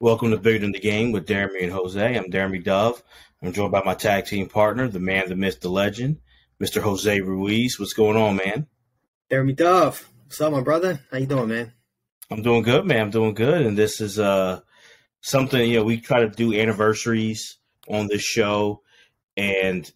Welcome to Bigger Than the Game with Deremy and Jose. I'm Deremy Dove. I'm joined by my tag team partner, the man, the myth, the legend, Mr. Jose Ruiz. What's going on, man? Deremy Dove. What's up, my brother? How you doing, man? I'm doing good, man. I'm doing good. And this is something, we try to do anniversaries on this show. And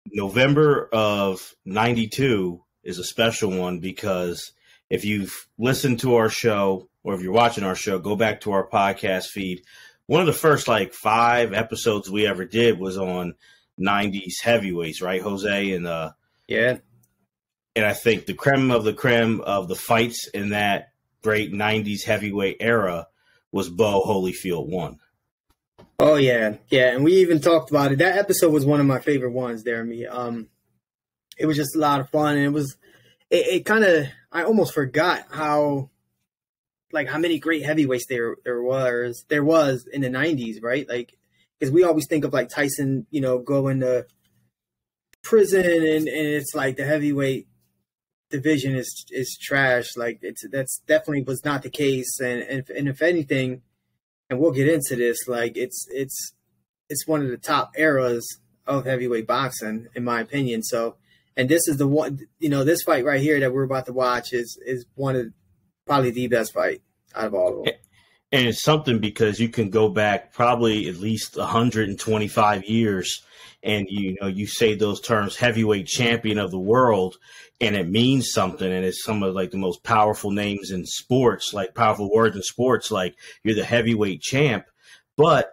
November of 92 is a special one because if you've listened to our show or if you're watching our show, go back to our podcast feed. One of the first 5 episodes we ever did was on 90s heavyweights, right, Jose? And yeah. And I think the creme of the fights in that great 90s heavyweight era was Bowe Holyfield 1. Oh, yeah. Yeah, and we even talked about it. That episode was one of my favorite ones, Deremy. It was just a lot of fun, and it kind of, I almost forgot how many great heavyweights there was in the 90s, right? Because we always think of Tyson, going to prison and it's the heavyweight division is trash. That's definitely was not the case. And if anything, and we'll get into this, it's one of the top eras of heavyweight boxing, in my opinion. So, and this is the one, this fight right here that we're about to watch is one of probably the best fight out of all of them. And it's something because you can go back probably at least 125 years and, you say those terms, heavyweight champion of the world, and it means something. And it's some of the most powerful names in sports, powerful words in sports, you're the heavyweight champ. But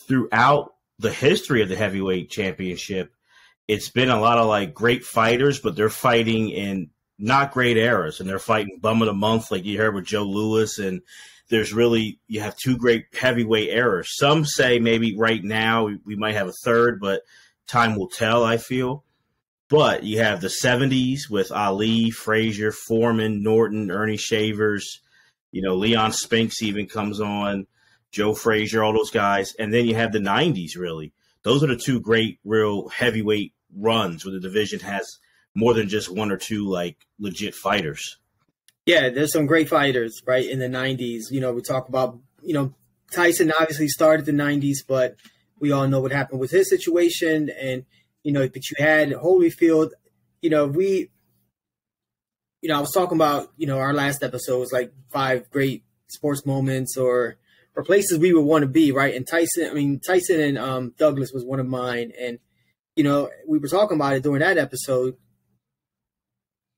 throughout the history of the heavyweight championship, it's been a lot of great fighters, but they're fighting in not great eras, and they're fighting bum of the month, like you heard with Joe Louis. And you have 2 great heavyweight eras. Some say maybe right now we might have a third, but time will tell, I feel. But you have the 70s with Ali, Frazier, Foreman, Norton, Ernie Shavers, Leon Spinks even comes on, Joe Frazier, all those guys. And then you have the 90s, really. Those are the 2 great real heavyweight runs where the division has more than just 1 or 2 legit fighters. Yeah, there's some great fighters, right, in the 90s. We talk about, Tyson obviously started the 90s, but we all know what happened with his situation. And, but you had Holyfield, I was talking about, our last episode was 5 great sports moments or places we would want to be, right? And Tyson and Douglas was one of mine. And, we were talking about it during that episode.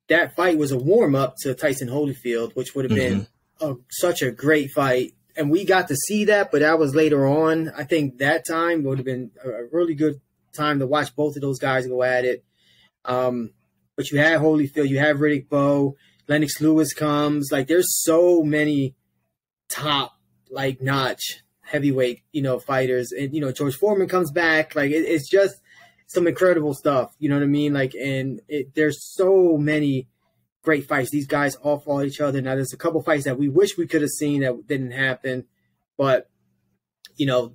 That fight was a warm-up to Tyson Holyfield, which would have been such a great fight. And we got to see that, but that was later on. I think that time would have been a really good time to watch both of those guys go at it. But you have Holyfield, you have Riddick Bowe, Lennox Lewis comes. There's so many top-notch heavyweight, fighters. And, George Foreman comes back. It's just some incredible stuff, you know what I mean? There's so many great fights. These guys all fought each other. Now, there's a couple fights that we wish we could have seen that didn't happen. But,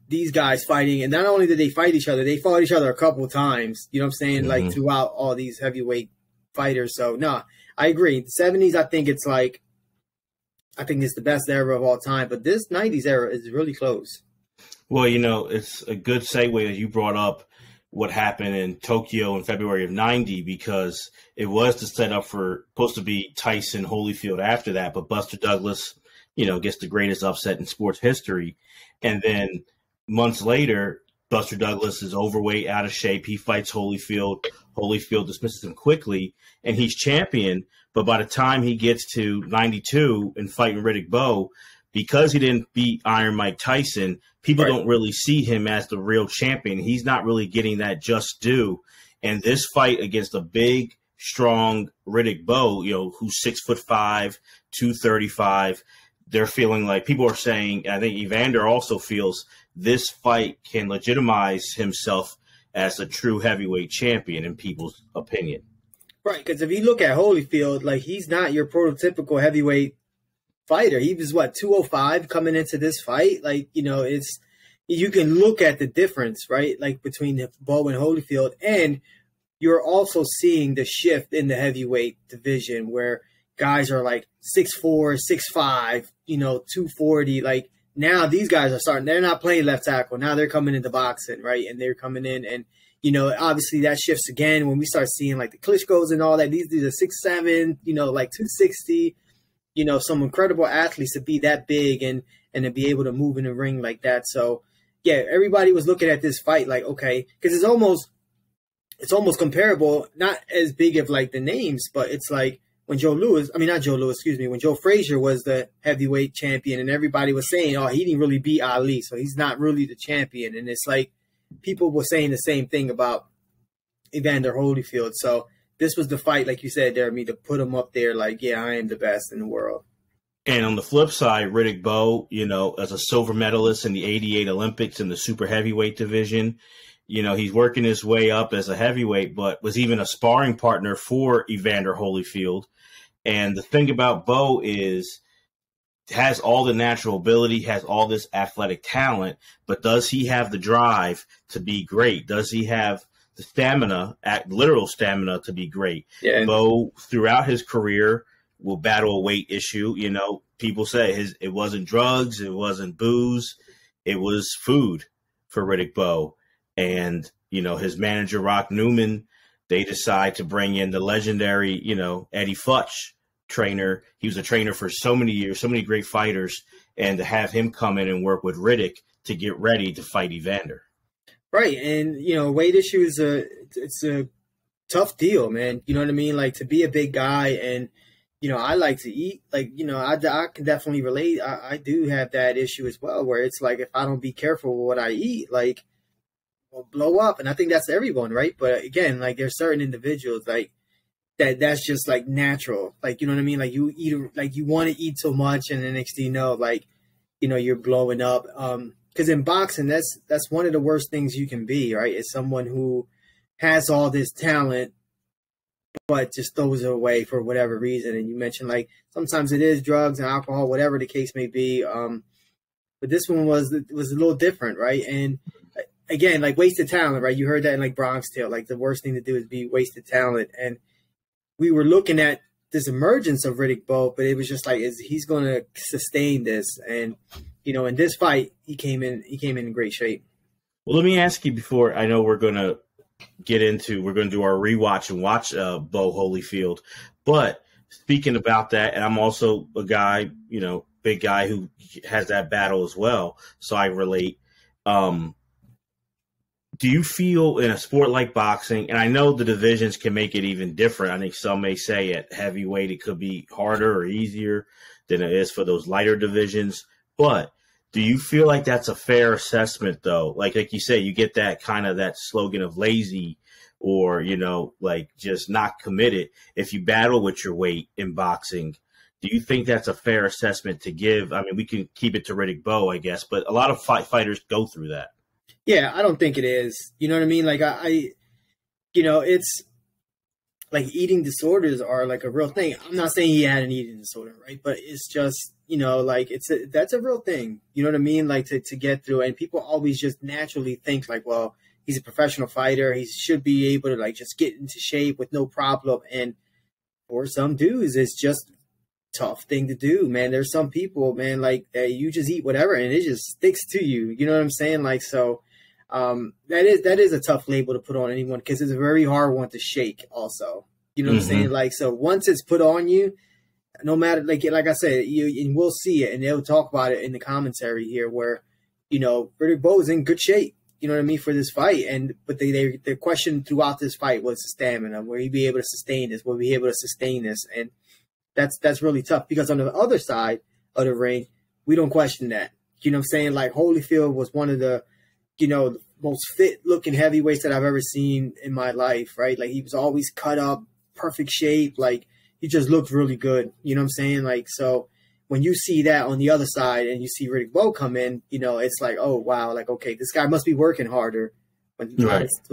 these guys fighting, and not only did they fight each other, they fought each other a couple of times, you know what I'm saying? Throughout all these heavyweight fighters. So, no, I agree. The 70s, I think it's the best era of all time. But this 90s era is really close. Well, it's a good segue that you brought up what happened in Tokyo in February of 90, because it was to set up for supposed to be Tyson Holyfield after that, but Buster Douglas, gets the greatest upset in sports history. And then months later, Buster Douglas is overweight, out of shape. He fights Holyfield. Holyfield dismisses him quickly, and he's champion. But by the time he gets to 92 and fighting Riddick Bowe, because he didn't beat Iron Mike Tyson, people don't really see him as the real champion. He's not really getting that just due. And this fight against a big, strong Riddick Bowe, who's 6'5", 235, they're feeling people are saying, I think Evander also feels this fight can legitimize himself as a true heavyweight champion in people's opinion. Right, because if you look at Holyfield, he's not your prototypical heavyweight fighter. He was 205 coming into this fight. It's, you can look at the difference, right? Between Bowe and Holyfield, and you're also seeing the shift in the heavyweight division where guys are 6'4", 6'5", 240. now these guys are starting. They're not playing left tackle. Now they're coming into boxing, right? And they're coming in, and obviously that shifts again when we start seeing like the Klitschko's and all that. These are 6'7", like 260. Some incredible athletes to be that big and to be able to move in the ring like that. So yeah, everybody was looking at this fight like, okay, because it's almost comparable, not as big of like the names, but it's like when when Joe Frazier was the heavyweight champion, and everybody was saying, oh, he didn't really beat Ali, so he's not really the champion. And it's like people were saying the same thing about Evander Holyfield. So this was the fight, like you said, Deremy, to put him up there like, yeah, I am the best in the world. And on the flip side, Riddick Bowe, as a silver medalist in the 88 Olympics in the super heavyweight division, he's working his way up as a heavyweight, but was even a sparring partner for Evander Holyfield. And the thing about Bowe is, has all the natural ability, has all this athletic talent, but does he have the drive to be great? Does he have the stamina, literal stamina, to be great? Yeah. Bowe, throughout his career, will battle a weight issue. People say it wasn't drugs, it wasn't booze, it was food for Riddick Bowe. And, his manager, Rock Newman, they decide to bring in the legendary, Eddie Futch trainer. He was a trainer for so many years, so many great fighters, and to have him come in and work with Riddick to get ready to fight Evander. Right. And, weight issue is it's a tough deal, man. You know what I mean? Like, to be a big guy and, I like to eat, like, I can definitely relate. I do have that issue as well, where it's like, if I don't be careful with what I eat, like, will blow up. And I think that's everyone, right? But again, like, there's certain individuals like that's just like natural, like, you know what I mean? Like, you eat, like, you want to eat so much, and the next thing you know, like, you're blowing up. Because in boxing, that's one of the worst things you can be, right? Is someone who has all this talent but just throws it away for whatever reason. And you mentioned, like, sometimes it is drugs and alcohol, whatever the case may be. But this one was a little different, right? And again, like, wasted talent, right? You heard that in like Bronx Tale, like, the worst thing to do is be wasted talent. And we were looking at this emergence of Riddick Bowe, but it was just like, he's going to sustain this? And in this fight, he came in great shape. Well, let me ask you before, I know we're going to do our rewatch and watch Bowe Holyfield. But speaking about that, and I'm also a guy, big guy who has that battle as well, so I relate. Do you feel in a sport like boxing, and I know the divisions can make it even different. I think some may say at heavyweight it could be harder or easier than it is for those lighter divisions. But do you feel like that's a fair assessment, though? Like you say, you get that kind of that slogan of lazy or, like just not committed if you battle with your weight in boxing. Do you think that's a fair assessment to give? I mean, we can keep it to Riddick Bowe, I guess, but a lot of fighters go through that. Yeah, I don't think it is. You know what I mean? Like, it's like eating disorders are like a real thing. I'm not saying he had an eating disorder, right? But it's just, like, that's a real thing. You know what I mean? Like, to get through. And people always just naturally think like, well, he's a professional fighter. He should be able to like just get into shape with no problem. And for some dudes, it's just tough thing to do, man. There's some people, man, like you just eat whatever and it just sticks to you. You know what I'm saying? Like, so that is a tough label to put on anyone because it's a very hard one to shake also. You know what I'm saying? Like, so once it's put on you, no matter, like I said, and we'll see it and they'll talk about it in the commentary here where, Riddick Bowe is in good shape. You know what I mean, for this fight. But the question throughout this fight was the stamina. Will he be able to sustain this? Will he be able to sustain this? And that's really tough because on the other side of the ring, we don't question that. You know what I'm saying? Like, Holyfield was one of the, the most fit looking heavyweights that I've ever seen in my life, right? Like, he was always cut up, perfect shape. Like, he just looked really good. You know what I'm saying? Like, so when you see that on the other side and you see Riddick Bowe come in, it's like, oh, wow, like, okay, this guy must be working harder. But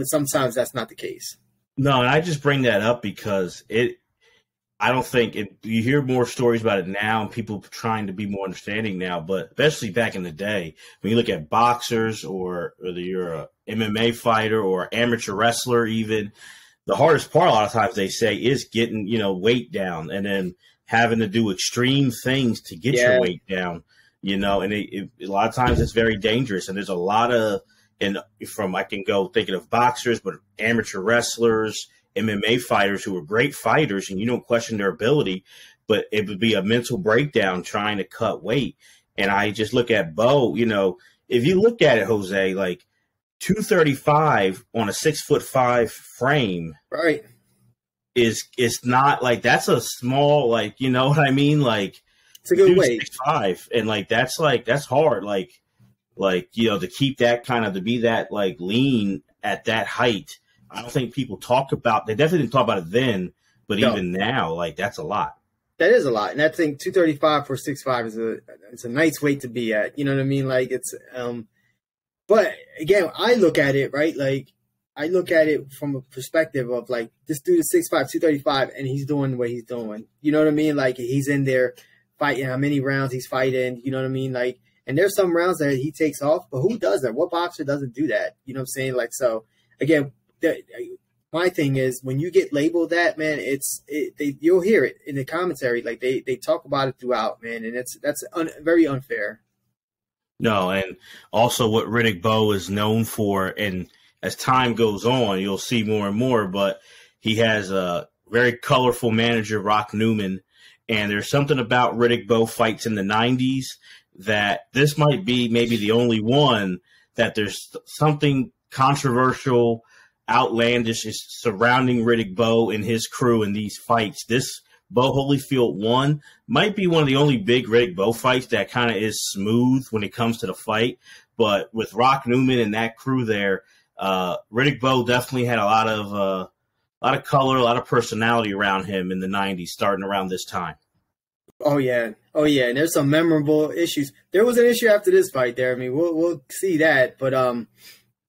sometimes that's not the case. No, and I just bring that up because I don't think you hear more stories about it now and people trying to be more understanding now, but especially back in the day, when you look at boxers or whether you're a MMA fighter or amateur wrestler even, the hardest part a lot of times they say is getting, weight down and then having to do extreme things to get your weight down. you know, and a lot of times it's very dangerous. And there's a lot of, I can go thinking of boxers, but amateur wrestlers, MMA fighters who are great fighters, and you don't question their ability, but it would be a mental breakdown trying to cut weight. And I just look at Bowe, you know, if you look at it, Jose, like 235 on a 6'5" frame, right, is not like, that's a small, like, you know what I mean? Like, it's a good weight. 6'5", and that's hard. Like, you know, to keep that kind of, to be that like lean at that height. I don't think people talk about, they definitely didn't talk about it then, but even now, like, that's a lot. That is a lot. And I think 235 for 6'5" it's a nice weight to be at. You know what I mean? Like, it's, but again, I look at it, right? Like, I look at it from a perspective of like, this dude is 6'5", 235, and he's doing what he's doing. You know what I mean? Like, he's in there fighting, how many rounds he's fighting, you know what I mean? Like, and there's some rounds that he takes off, but who does that? What boxer doesn't do that? You know what I'm saying? Like, so again, my thing is, when you get labeled that, man, you'll hear it in the commentary. Like, they talk about it throughout, man, and that's very unfair. No, and also what Riddick Bowe is known for, and as time goes on, you'll see more and more, but he has a very colorful manager, Rock Newman, and there's something about Riddick Bowe fights in the 90s that this might be maybe the only one that there's something controversial, outlandish is surrounding Riddick Bowe and his crew in these fights. This Bo Holyfield one might be one of the only big Riddick Bowe fights that kind of is smooth when it comes to the fight. But with Rock Newman and that crew there, Riddick Bowe definitely had a lot of color, a lot of personality around him in the 90s, starting around this time. Oh yeah. And there's some memorable issues. There was an issue after this fight there. I mean, we'll see that, but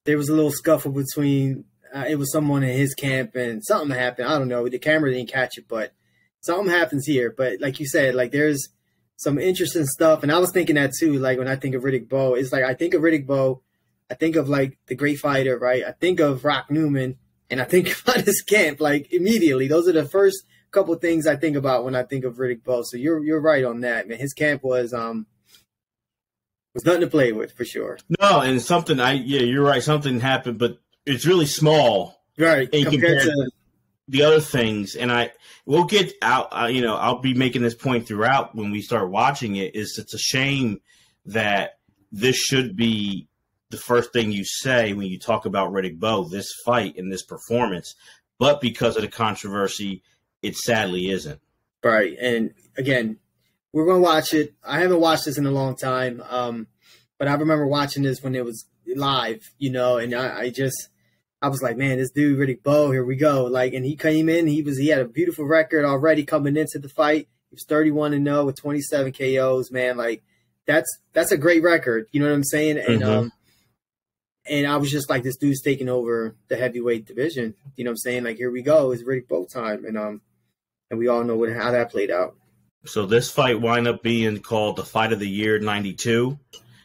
there was a little scuffle between. It was someone in his camp, and something happened. I don't know. The camera didn't catch it, but something happens here. But like you said, like, there's some interesting stuff. And I was thinking that too. Like, when I think of Riddick Bowe, it's like, I think of Riddick Bowe, I think of like the great fighter, right? I think of Rock Newman, and I think about his camp, like, immediately. Those are the first couple of things I think about when I think of Riddick Bowe. So you're right on that, man. His camp was nothing to play with, for sure. No, and you're right. Something happened, but it's really small, right, compared to the other things. And we'll get out. You know, I'll be making this point throughout when we start watching it. It's a shame that this should be the first thing you say when you talk about Riddick Bowe, this fight and this performance, but because of the controversy, it sadly isn't. Right, and again, we're gonna watch it. I haven't watched this in a long time, but I remember watching this when it was live, you know, and I was like, man, this dude Riddick Bowe, here we go. Like, and he came in, he had a beautiful record already coming into the fight. He was 31-0 with 27 KOs, man. Like, that's a great record, you know what I'm saying? And and I was just like, this dude's taking over the heavyweight division, you know what I'm saying? Like, here we go, it's Riddick Bowe time, and we all know how that played out. So this fight wound up being called the Fight of the Year '92.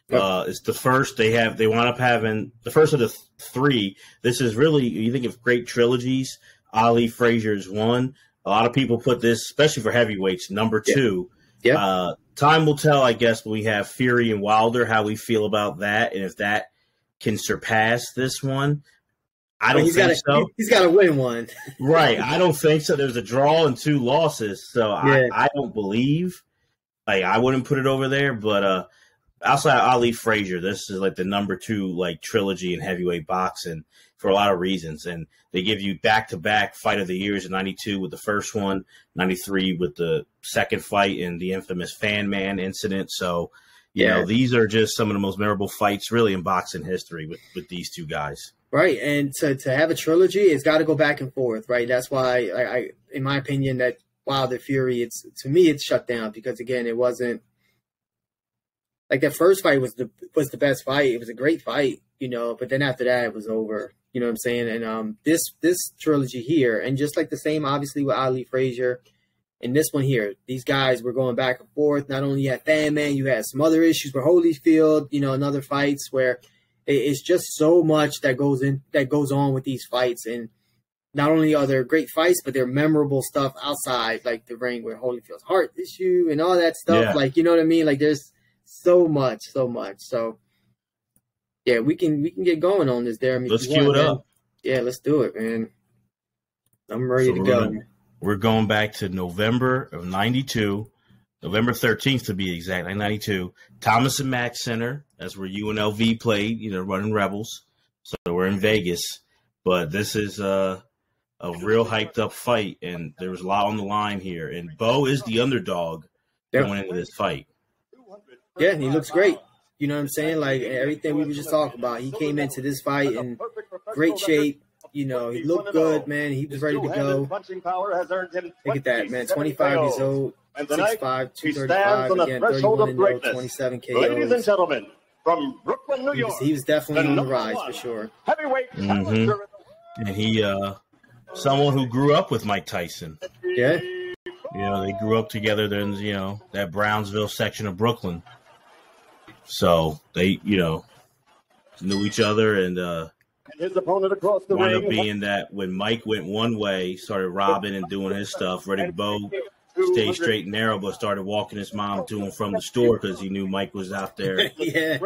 It's the first they wound up having the first of the three. This is really, you think of great trilogies. Ali Frazier's one. A lot of people put this, especially for heavyweights, number two. Yeah. Time will tell, I guess, when we have Fury and Wilder, how we feel about that, and if that can surpass this one. I don't think so. He's got to win one. Right. I don't think so. There's a draw and 2 losses, so yeah. I don't believe. Like, I wouldn't put it over there, but outside of Ali Frazier, this is like the number 2 like trilogy in heavyweight boxing for a lot of reasons. And they give you back-to-back Fight of the Years in '92 with the first one, '93 with the second fight and the infamous Fan Man incident. So, you know, these are just some of the most memorable fights really in boxing history with these two guys. Right, and to have a trilogy, it's got to go back and forth, right? That's why, I in my opinion, that Wilder Fury, to me, it's shut down because, again, it wasn't like that first fight was the best fight. It was a great fight, you know, but then after that, it was over. You know what I'm saying? And this trilogy here, and just like the same, obviously, with Ali Frazier, and this one here, these guys were going back and forth. Not only you had Fan Man, you had some other issues with Holyfield, you know, and other fights where it's just so much that goes on with these fights. And not only are there great fights, but they're memorable stuff outside, like the ring with Holyfield's heart issue and all that stuff. Yeah. Like, you know what I mean? Like, there's so much. So yeah, we can get going on this, Deremy. Let's cue it up. Yeah, let's do it, man. I'm ready to go. We're going back to November of 92, November 13th to be exact, 92. Thomas and Mack Center. That's where UNLV played, running Rebels. So we're in Vegas. But this is a real hyped up fight, and there was a lot on the line here. And Bowe is the underdog going into this fight. Yeah, and he looks great. You know what I'm saying? Like everything we were just talking about. He came into this fight in great shape. He looked good, man. He was ready to go. Look at that, man. 25 years old, 6'5", 235, again, 31-0, 27 KOs. Ladies and gentlemen, from Brooklyn, New York. He was definitely on the rise for sure. Mm-hmm. And he, someone who grew up with Mike Tyson. Yeah. They grew up together in, that Brownsville section of Brooklyn. So they, knew each other, and his opponent across the wound ring. up being that when Mike went one way, started robbing and doing his stuff, Riddick Bowe stayed straight and narrow, but started walking his mom to and from the store because he knew Mike was out there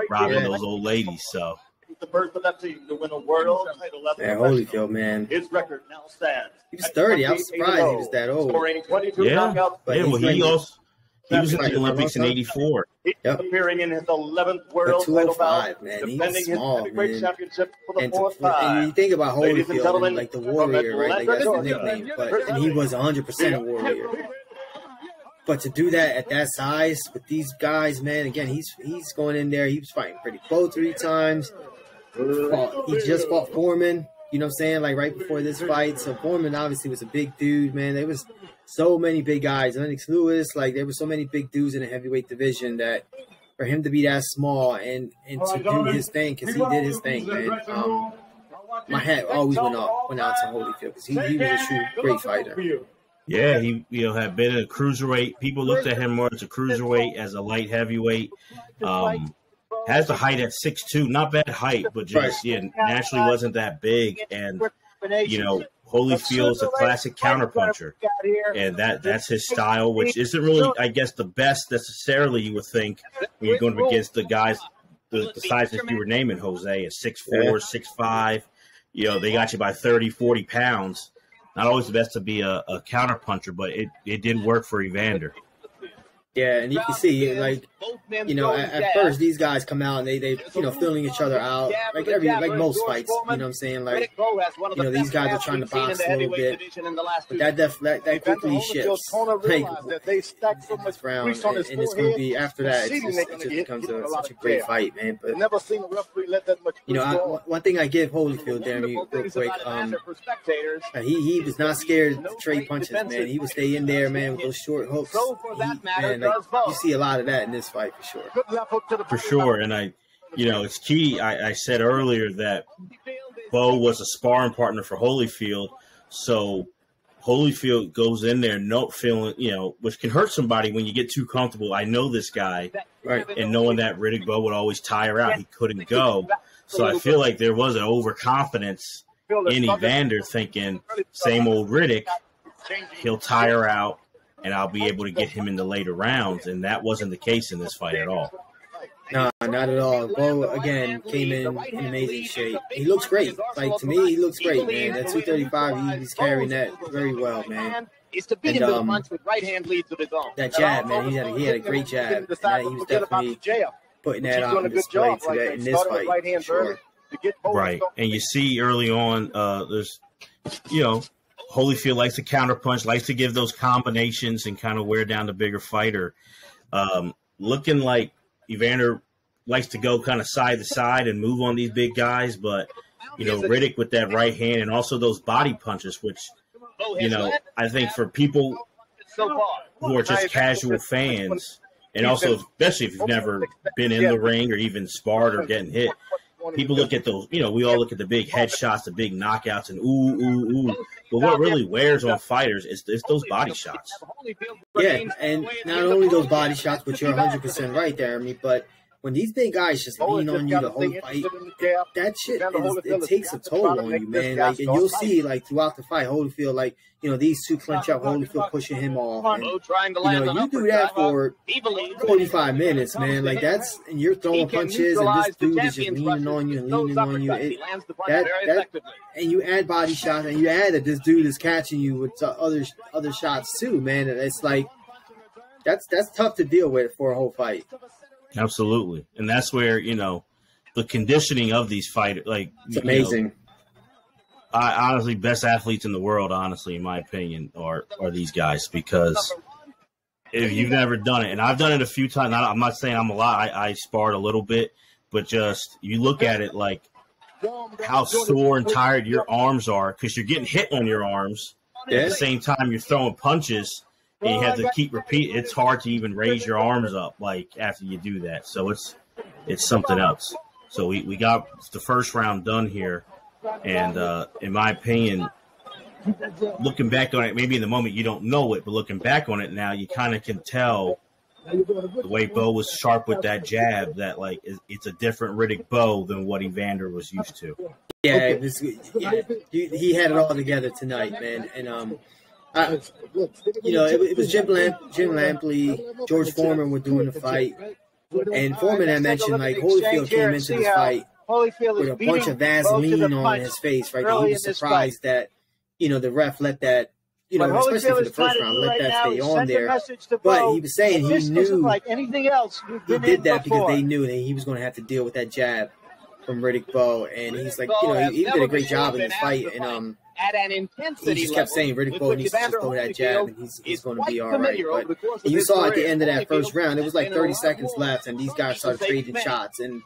robbing those old ladies. So the first of that team to win a world title. Holyfield, man. His record now stands. He was 30. I was surprised he was that old. Scoring 22 yeah. knockouts. Yeah, well, he was in the Olympics in '84. Yep. Appearing in his 11th world title bout, man. He's small, man. Championship for the fourth time. And you think about Holyfield, like the warrior, right? Like that's the nickname. And he was 100% a warrior. But to do that at that size with these guys, man, again, he's going in there. He was fighting Riddick Bowe 3 times. He just fought Foreman. You know what I'm saying? Like right before this fight. So Foreman obviously was a big dude, man. There was so many big guys. Lennox Lewis, like there were so many big dudes in the heavyweight division that for him to be that small and to do his thing, because he did his thing, man. My hat always went out to Holyfield because he was a true great fighter. Yeah, he had been a cruiserweight. People looked at him more as a cruiserweight, as a light heavyweight. Has the height at 6'2", not bad height, but just naturally wasn't that big. And Holyfield's a classic counterpuncher, and that's his style, which isn't really, I guess, the best necessarily. You would think when you're going up against the guys the sizes you were naming, Jose, at 6'4", 6'5". They got you by 30, 40 pounds. Not always the best to be a counterpuncher, but it did work for Evander. Yeah, and you can see, like, at first these guys come out and they filling each other out, like most fights. You know what I'm saying? Like, these guys are trying to box a little bit, but that quickly shifts. Like, this round, and it's going to be after that. It just becomes such a great fight, man. But one thing I give Holyfield, Deremy, real quick, he was not scared to trade punches, man. He would stay in there, man, with those short hooks. You see a lot of that in this fight for sure. For sure, and it's key. I said earlier that Bowe was a sparring partner for Holyfield, so Holyfield goes in there not feeling, which can hurt somebody when you get too comfortable. I know this guy, right? And knowing that Riddick Bowe would always tire out, he couldn't go. So I feel like there was an overconfidence in Evander, thinking same old Riddick, he'll tire out, and I'll be able to get him in the later rounds, and that wasn't the case in this fight at all. No, not at all. Bowe, again, came in amazing shape. He looks great. Like, to me, he looks great, man. That 235, he's carrying that very well, man. And that jab, man, he had a great jab. And he was definitely putting that out on display today in this fight, for sure. Right, and you see early on, there's, Holyfield likes to counterpunch, likes to give those combinations and kind of wear down the bigger fighter. Looking like Evander likes to go kind of side to side and move on these big guys, but, Riddick with that right hand and also those body punches, which, I think for people who are just casual fans, and also especially if you've never been in the ring or even sparred or getting hit, people look at those, we all look at the big headshots, the big knockouts, and ooh. But what really wears on fighters is those body shots. Yeah, and not only those body shots, but you're 100% right there, but when these big guys just lean on you the whole fight, that shit it takes a toll on you, man. Like, and you'll see like throughout the fight, Holyfield, like, you know, these two clinch up, Holyfield pushing him off. And, you know, you do that for 45 minutes, man. Like, that's, and you're throwing punches, and this dude is just leaning on you and leaning on you. And you add body shots, and you add that this dude is catching you with other shots too, man. And it's like that's tough to deal with for a whole fight. Absolutely, and that's where, you know, the conditioning of these fighters, like, it's amazing. You know, honestly, best athletes in the world, honestly, in my opinion, are these guys, because if you've never done it, and I've done it a few times, I'm not saying I'm a lot, I sparred a little bit, but just you look at it like how sore and tired your arms are because you're getting hit on your arms. At the same time, you're throwing punches. And you have to keep repeating. It's hard to even raise your arms up like after you do that. So it's something else. So we got the first round done here, and in my opinion, looking back on it, maybe in the moment you don't know it, but looking back on it now, you kind of can tell the way Bowe was sharp with that jab that like it's a different Riddick Bowe than what Evander was used to. Yeah, he had it all together tonight, man, and you know, it was Jim Lampley, George Foreman were doing the fight, and Foreman had mentioned like Holyfield came into this fight with a bunch of Vaseline on his face, right? He was surprised that, you know, the ref let that, you know, especially for the first round, let that stay on there. But he was saying he knew he did that because they knew that he was going to have to deal with that jab from Riddick Bowe, and he's like, you know, he did a great job in this fight, and at an intensity he just kept saying Riddick Bowe needs to just throw that jab, and he's going to be all right. But you saw at the end of that first round, it was like 30 seconds left, and these guys started trading shots, and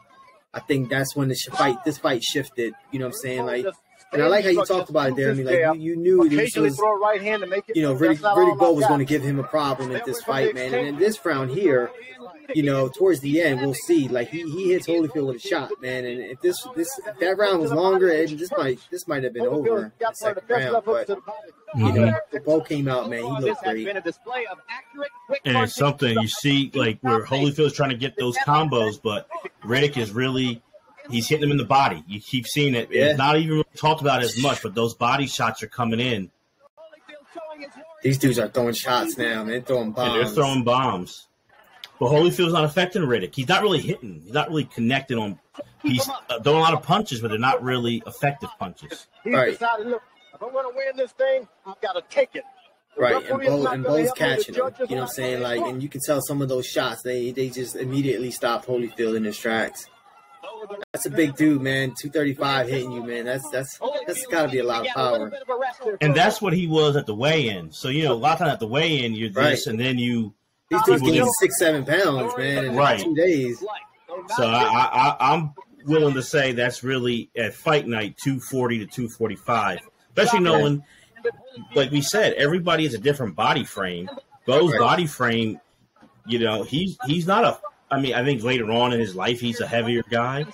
I think that's when this fight shifted. You know what I'm saying? Like, and I like how you talked about it, Deremy. Like, you knew this was, you know, Riddick Bowe was going to give him a problem at this fight, man. And in this round here, you know, towards the end, we'll see. Like, he hits Holyfield with a shot, man. And if if that round was longer, this might have been over in the second round. But you know, the Bowe came out, man. He looked great. And it's something you see, like where Holyfield's trying to get those combos, but Riddick is really. He's hitting him in the body. You keep seeing it. Yeah. It's not even really talked about as much, but those body shots are coming in. These dudes are throwing shots now, man. They're throwing bombs. And they're throwing bombs. But Holyfield's not affecting Riddick. He's not really hitting. He's not really connecting on. He's throwing a lot of punches, but they're not really effective punches. He's decided, look, if I want to win this thing, I've got to take it. Right, and Bowe's catching him. You know what I'm saying? Like, and you can tell some of those shots, they just immediately stopped Holyfield in his tracks. That's a big dude, man. 235 hitting you, man. That's got to be a lot of power. And that's what he was at the weigh-in. So, you know, a lot of times at the weigh-in, you're this, and then you. These dudes gained 6-7 pounds, man, in 2 days. So I'm willing to say that's really at fight night 240 to 245, especially knowing, like we said, everybody has a different body frame. Bowe's body frame, you know, he's not a. I mean, I think later on in his life, he's a heavier guy.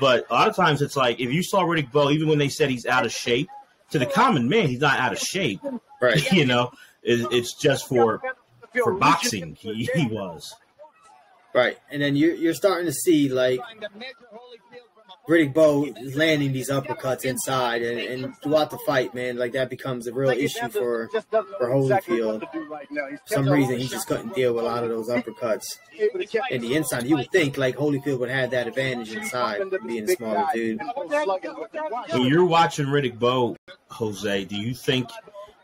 But a lot of times it's like, if you saw Riddick Bowe, even when they said he's out of shape, to the common man, he's not out of shape. Right. You know, it's just for boxing, he was. Right. And then you're starting to see, like, Riddick Bowe is landing these uppercuts inside, and throughout the fight, man, like that becomes a real issue for Holyfield. For some reason, he just couldn't deal with a lot of those uppercuts. And the inside, you would think like Holyfield would have that advantage inside, being a smaller dude. When you're watching Riddick Bowe, Jose, do you think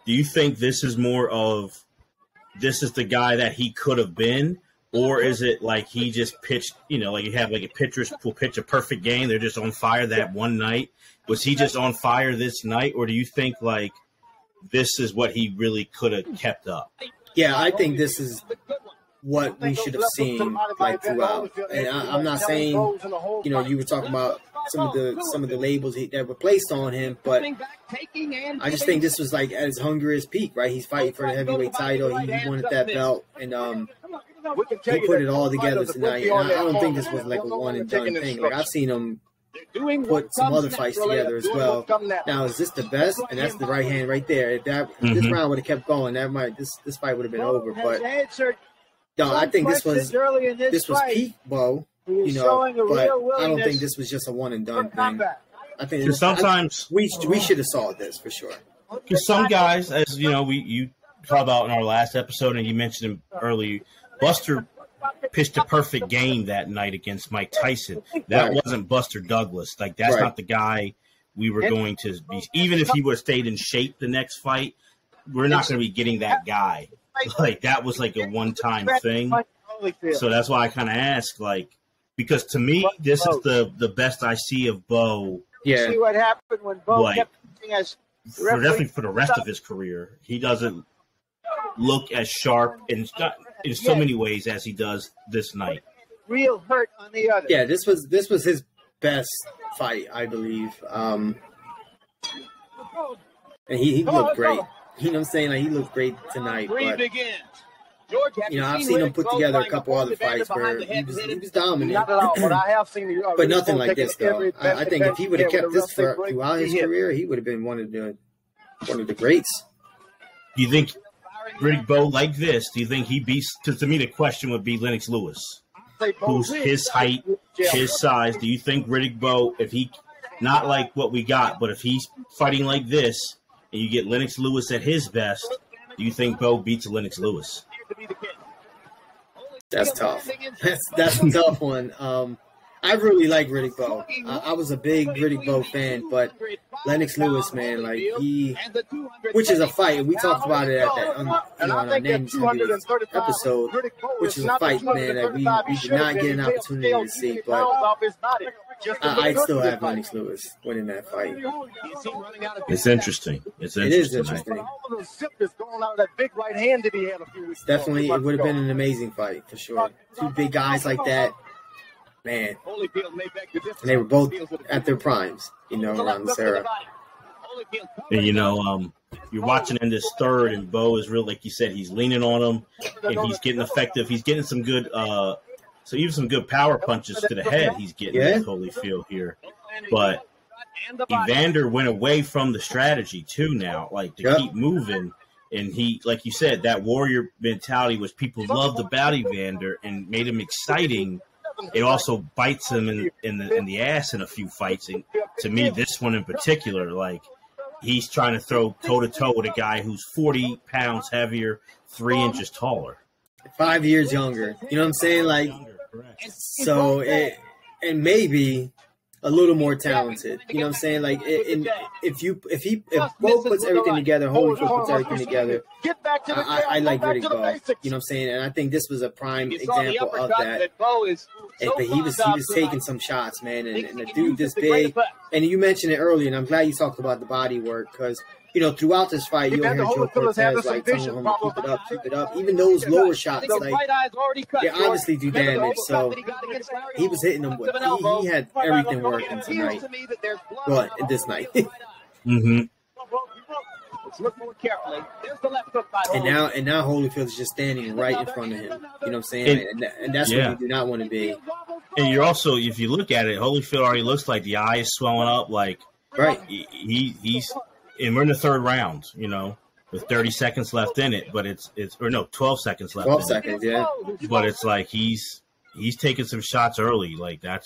this is more of this is the guy that he could have been? Or is it like he just pitched, you know, like you have like a pitchers will pitch a perfect game. They're just on fire that one night. Was he just on fire this night? Or do you think like this is what he really could have kept up? Yeah, I think this is what we should have seen like throughout. And I'm not saying, you know, you were talking about some of the labels that were placed on him, but I just think this was like at his hungriest peak, right? He's fighting for the heavyweight title. He wanted that belt, and he put it all together tonight. And I don't think this was like a one and done thing. Like I've seen him put some other fights together as well. Now, is this the best? And that's the right hand right there. If this round would have kept going, this fight would have been over. But no, I think this was peak Bowe. you know, but I don't think this was just a one and done thing. I think sometimes we should have saw this for sure. Because some guys, as you know, you talked about in our last episode, and you mentioned him earlier, Buster pitched a perfect game that night against Mike Tyson. That wasn't Buster Douglas. Like, that's not the guy we were going to be. Even if he would have stayed in shape the next fight, we're not going to be getting that guy. Like, that was like a one-time thing. So that's why I kind of asked, like, because to me, this is the best I see of Bowe. Yeah. See what happened when Bowe kept as definitely for the rest of his career. He doesn't look as sharp in so many ways as he does this night. Real hurt on the other. Yeah, this was his best fight, I believe. And he looked great. You know what I'm saying? Like, he looked great tonight. But, you know, I've seen him put together a couple other fights where he was dominant. Not at all, but I have seen you. But nothing like this, though. I think if he would have kept this throughout his career, he would have been one of the greats. Do you think Riddick Bowe like this? Do you think he beats? Because to me, the question would be Lennox Lewis, who's his height, his size. Do you think Riddick Bowe, if he not like what we got, but if he's fighting like this, and you get Lennox Lewis at his best, do you think Bowe beats Lennox Lewis? That's tough. That's a tough one. I really like Riddick Bowe. I was a big Riddick Bowe fan, but Lennox Lewis, man, like which is a fight, and we talked about it at on our Names episode, which is a fight, man, that we did not get an opportunity to see, but I still have Lennox Lewis winning that fight. It's interesting. It is interesting. Definitely, it would have been an amazing fight for sure. Two big guys like that. Man, and they were both at their primes, you know, around this era. And, you know, you're watching in this third, and Bowe is real, like you said, he's leaning on him, and he's getting effective. He's getting some good, even some good power punches to the head he's getting with Holyfield here. But Evander went away from the strategy, too, now, like, to keep moving. And he, like you said, that warrior mentality, which people loved about Evander and made him exciting. It also bites him in the ass in a few fights. And to me, this one in particular, like, he's trying to throw toe-to-toe with a guy who's 40 pounds heavier, 3 inches taller. 5 years younger. You know what I'm saying? Like, so and maybe a little more talented. You know what I'm saying? Like, if Bowe puts everything together, Holyfield puts everything together, I like Riddick Bowe. You know what I'm saying? And I think this was a prime example of that. But he was taking some shots, man. And the dude this big, and you mentioned it earlier, and I'm glad you talked about the body work, because, you know, throughout this fight, you'll hear Joe Cortez, like, telling him to keep it up. Even those lower shots, like, they obviously do damage. So he was hitting them with, he had everything working tonight. Well, this night. Mm-hmm. And now Holyfield is just standing right in front of him. You know what I'm saying? And that's where you do not want to be. And you're also, if you look at it, Holyfield already looks like the eye is swelling up. Like, right. He's. And we're in the third round, you know, with 30 seconds left in it, but 12 seconds left. 12 seconds, yeah. But it's like he's taking some shots early. Like, I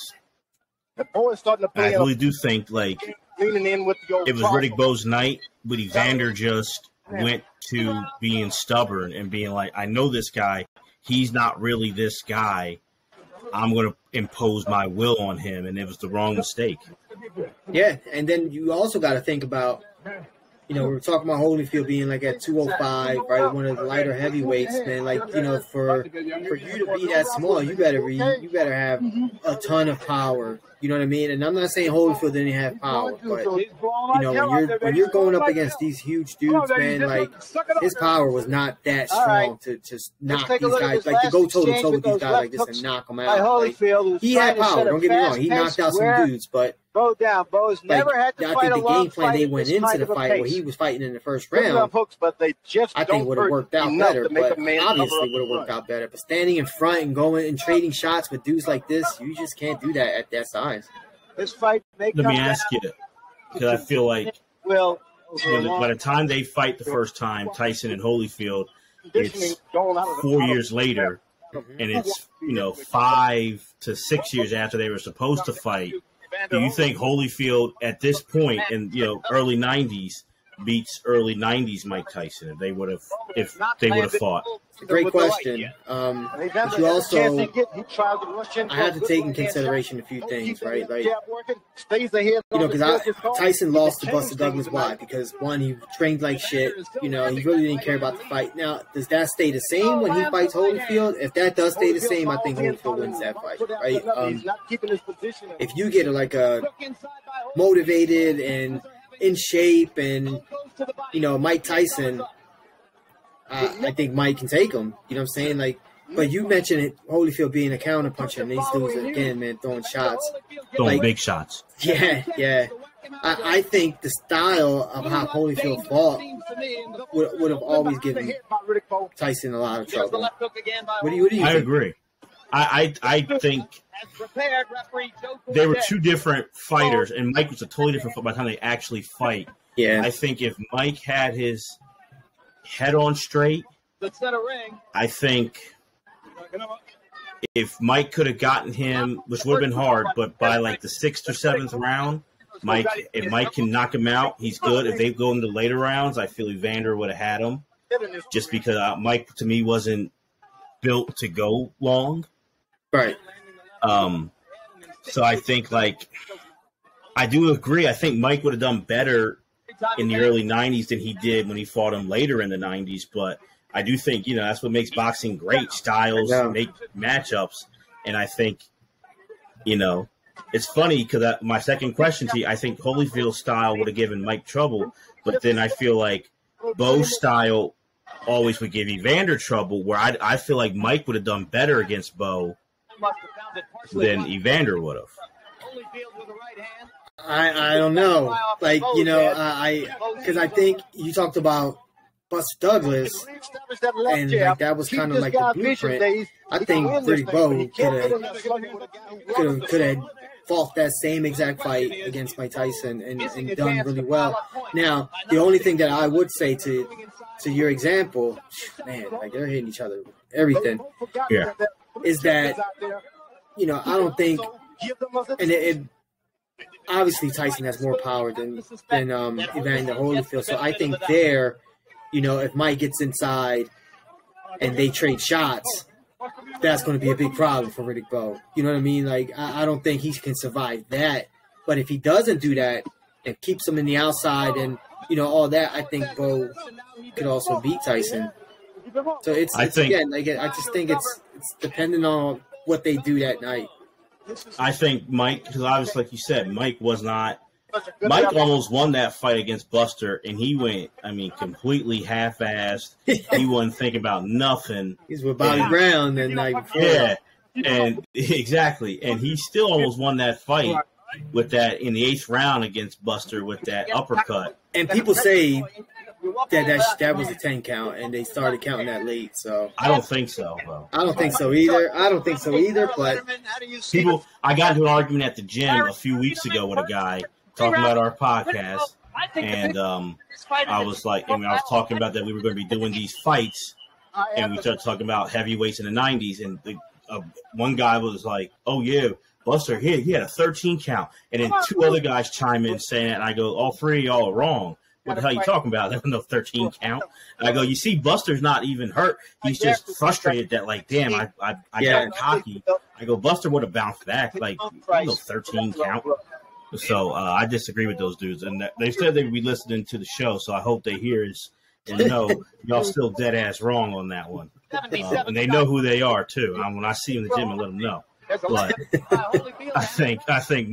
really do think, like, it was Riddick Bowe's night, but Evander just went to being stubborn and being like, I know this guy. He's not really this guy. I'm going to impose my will on him, and it was the wrong mistake. Yeah, and then you also got to think about, you know, we were talking about Holyfield being like at 205, right? One of the lighter heavyweights, man. Like, you know, for you to be that small, you better have a ton of power. You know what I mean? And I'm not saying Holyfield didn't have power, but, you know, when you're going up against these huge dudes, man, like, his power was not that strong to just knock these guys, like, to go toe-to-toe with these guys like this and knock them out. Like, he had power, don't get me wrong. He knocked out some dudes, but Bowe down. Bowe's never had to fight a long fight. I think the game plan they went into the fight where he was fighting in the first round, I think would have worked out better, but obviously would have worked out better. But standing in front and going and trading shots with dudes like this, you just can't do that at that size. This fight Let me ask you, because I feel like by the time they fight the first time, Tyson and Holyfield, it's 4 years later, and it's 5 to 6 years after they were supposed to fight. Do you think Holyfield at this point in early 90s beats early 90s Mike Tyson if they would have fought? Great question. But you also, I have to take in consideration a few things, right? Like, because Tyson lost to Buster Douglas. Why? Because one, he trained like shit. He really didn't care about the fight. Now, does that stay the same when he fights Holyfield? If that does stay the same, I think Holyfield wins that fight, right? If you get a motivated and in shape and Mike Tyson, I think Mike can take him. You know what I'm saying? Like, but you mentioned it, Holyfield being a counterpuncher, and these dudes again, man, throwing shots, throwing big shots. Yeah. I think the style of how Holyfield fought would have always given Tyson a lot of trouble. What do you think? I agree. I think they were two different fighters, and Mike was a totally different fighter by the time they actually fight. Yeah. I think if Mike had his head on straight, I think if Mike could have gotten him, which would have been hard, but by like the 6th or 7th round, if Mike can knock him out, he's good. If they go into later rounds, I feel Evander would have had him, just because Mike to me wasn't built to go long. Right. So I think I do agree. I think Mike would have done better in the early 90s than he did when he fought him later in the 90s. But I do think, that's what makes boxing great. Styles make matchups. And I think, it's funny because my second question to you, I think Holyfield's style would have given Mike trouble. But then I feel like Bowe's style always would give Evander trouble, where I feel like Mike would have done better against Bowe than Evander would have. I don't know. Because I think you talked about Buster Douglas, and that was kind of like the blueprint. I think Riddick Bowe could have fought that same exact fight against Mike Tyson and done really well. Now, the only thing that I would say to your example, man, they're hitting each other, everything. Yeah. Is that, I don't think, and it obviously Tyson has more power than Evander Holyfield. So I think there, if Mike gets inside and they trade shots, that's going to be a big problem for Riddick Bowe. You know what I mean? I don't think he can survive that. But if he doesn't do that and keeps him in the outside and, all that, I think Bowe could also beat Tyson. So I just think it's dependent on what they do that night. I think Mike, because obviously, like you said, Mike almost won that fight against Buster, and he went, completely half-assed. He wasn't thinking about nothing. He's with Bobby Brown that night before. Yeah, and exactly. And he still almost won that fight with that in the 8th round against Buster with that uppercut. And people say that was a 10 count, and they started counting that late. So I don't think so, bro. I don't think so either. But I got into an argument at the gym a few weeks ago with a guy talking about our podcast, and I was talking about that we were going to be doing these fights, and we started talking about heavyweights in the 90s, and one guy was like, "Oh yeah, Buster, he had a 13 count," and then 2 other guys chime in saying that, and I go, "All 3 of y'all are wrong. What the hell are you talking about? There was no 13 count." And I go, "You see, Buster's not even hurt. He's just frustrated that, damn, I got cocky." I go, "Buster would have bounced back. No 13 count." So I disagree with those dudes. And they said they would be listening to the show, so I hope they hear us and know y'all still dead-ass wrong on that one. And they know who they are, too. When I see them in the gym, I let them know. But I think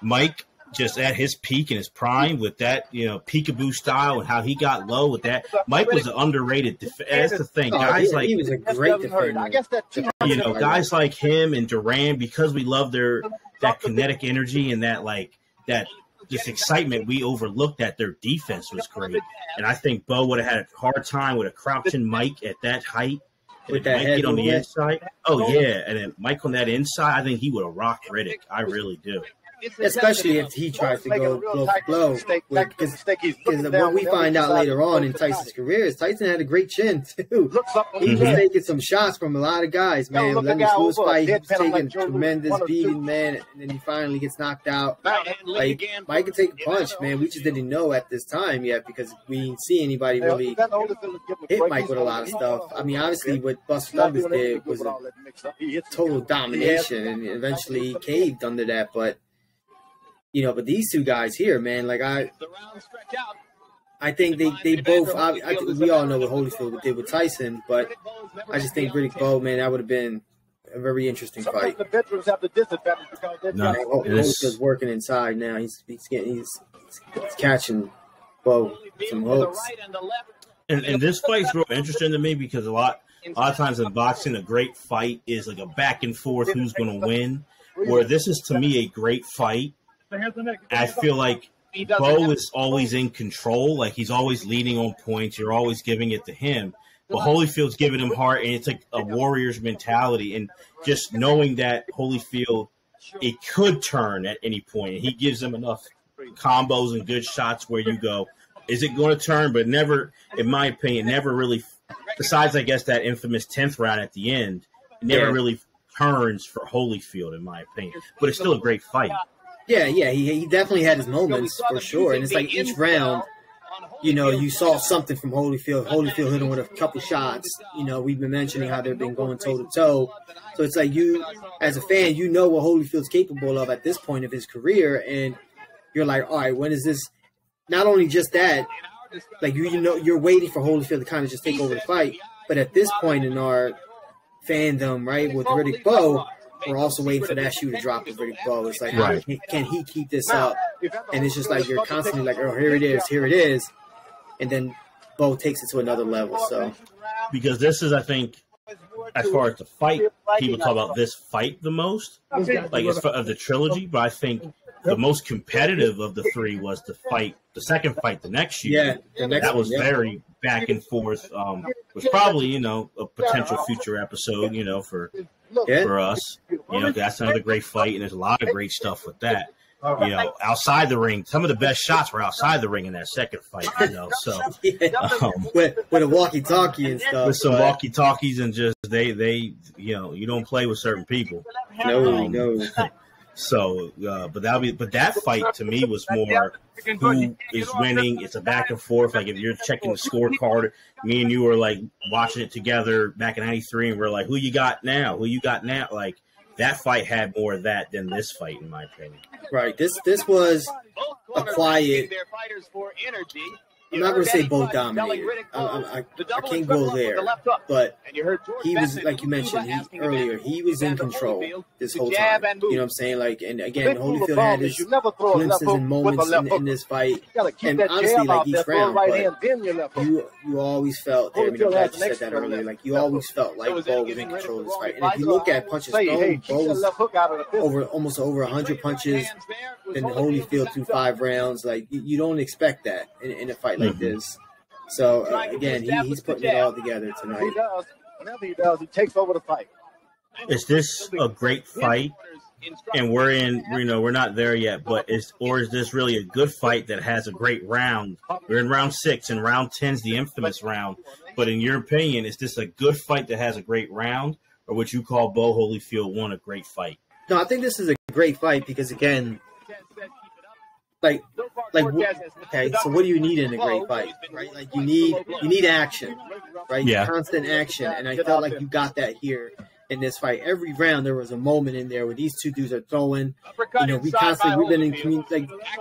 Mike just at his peak and his prime with that, peekaboo style and how he got low with that. Mike was an underrated defender. That's the thing. Guys he was a great defender. Guys like him and Duran, because we love that kinetic energy and that this excitement, we overlooked that their defense was great. And I think Bowe would have had a hard time with a crouching Mike at that height. With that Mike get on the inside. Oh, yeah. And then Mike on that inside, I think he would have rocked Riddick. I really do. especially if he tries to go blow for blow. Because what we find out later on in Tyson's career is Tyson had a great chin, too. He was taking some shots from a lot of guys, man. Lennox Lewis fight, he was taking a tremendous beating, man, and then he finally gets knocked out. Like, Mike could take a punch, man. We just didn't know at this time yet because we didn't see anybody really hit Mike with a lot of stuff. I mean, obviously, what Buster Douglas did was a total domination, and eventually he caved under that, but but these two guys here, man, like I think they both. We all know what Holyfield did with Tyson, but I just think Riddick Bowe, man, that would have been a very interesting fight. Holyfield's working inside now. He's catching Bowe some hooks. And this fight's real interesting to me because a lot of times in boxing, a great fight is like a back and forth who's going to win. Where this is to me a great fight. I feel like Bowe is always in control. Like he's always leading on points. You're always giving it to him. But Holyfield's giving him heart, and it's like a warrior's mentality. And just knowing that Holyfield, it could turn at any point. And he gives him enough combos and good shots where you go, is it going to turn? But never, in my opinion, never really, besides, I guess, that infamous 10th round at the end, never really turns for Holyfield, in my opinion. But it's still a great fight. Yeah, he definitely had his moments for sure. And it's like each round, you saw something from Holyfield. Holyfield hit him with a couple shots. We've been mentioning how they've been going toe-to-toe. So it's like you, as a fan, you know what Holyfield's capable of at this point of his career. And you're like, all right, when is this? Not only just that, like, you're waiting for Holyfield to kind of just take over the fight. But at this point in our fandom, right, with Riddick Bowe, we're also waiting for that shoe to drop with Riddick Bowe. It's like, can he keep this up? And it's just like you're constantly like, oh, here it is. And then Bowe takes it to another level. So, because this is, I think, as far as the fight, people talk about this fight the most, like it's of the trilogy. But I think the most competitive of the three was the second fight the next year. Yeah, that was very back and forth. Was probably a potential future episode, for us. That's another great fight, and there's a lot of great stuff with that. Outside the ring, some of the best shots were outside the ring in that second fight. So with a walkie-talkie and stuff, with some walkie-talkies and just they you don't play with certain people. No. So, but that fight to me was more who is winning. It's a back and forth. Like if you're checking the scorecard, me and you were like watching it together back in '93, and we're like, who you got now? Like that fight had more of that than this fight, in my opinion. Right. This was a quiet. I'm not going to say Bowe dominated. I can't go there. But he was, like you mentioned earlier, he was in control this whole time. You know what I'm saying? Like, and again, Holyfield had his glimpses and moments in this fight. And honestly, like each round, but you always felt, Deremy and Jose said that earlier, like you always felt like Bowe was in control of this fight. And if you look at punches thrown, Bowe was almost over 100 punches than Holyfield through 5 rounds. Like, you don't expect that in a fight like this. So again, he's putting it all together tonight. Whenever he does, he takes over the fight. Is this a great fight? And we're not there yet, but is this really a good fight that has a great round? We're in round 6, and round 10's the infamous round. But in your opinion, is this a good fight that has a great round, or would you call Bowe Holyfield won a great fight? No, I think this is a great fight because again, okay, so what do you need in a great fight, right? Like you need action, right? Yeah. Constant action, and I felt like you got that here in this fight. Every round there was a moment in there where these two dudes are throwing. We've been in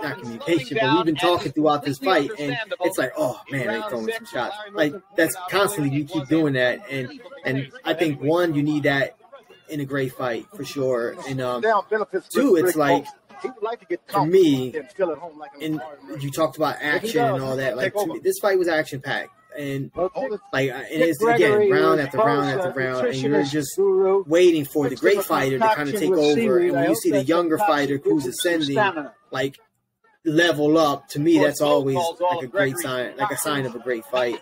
not communication, but we've been talking throughout this fight, and it's like, oh man, they're throwing some shots. Like that's constantly, you keep doing that, and I think one, you need that in a great fight for sure, and two, it's like, for me, and you talked about action and all that. Like to me, this fight was action packed, and like, and it's again round after round after round, and you're just waiting for the great fighter to kind of take over. And when you see the younger fighter who's ascending, like level up, to me that's always like a great sign, like a sign of a great fight.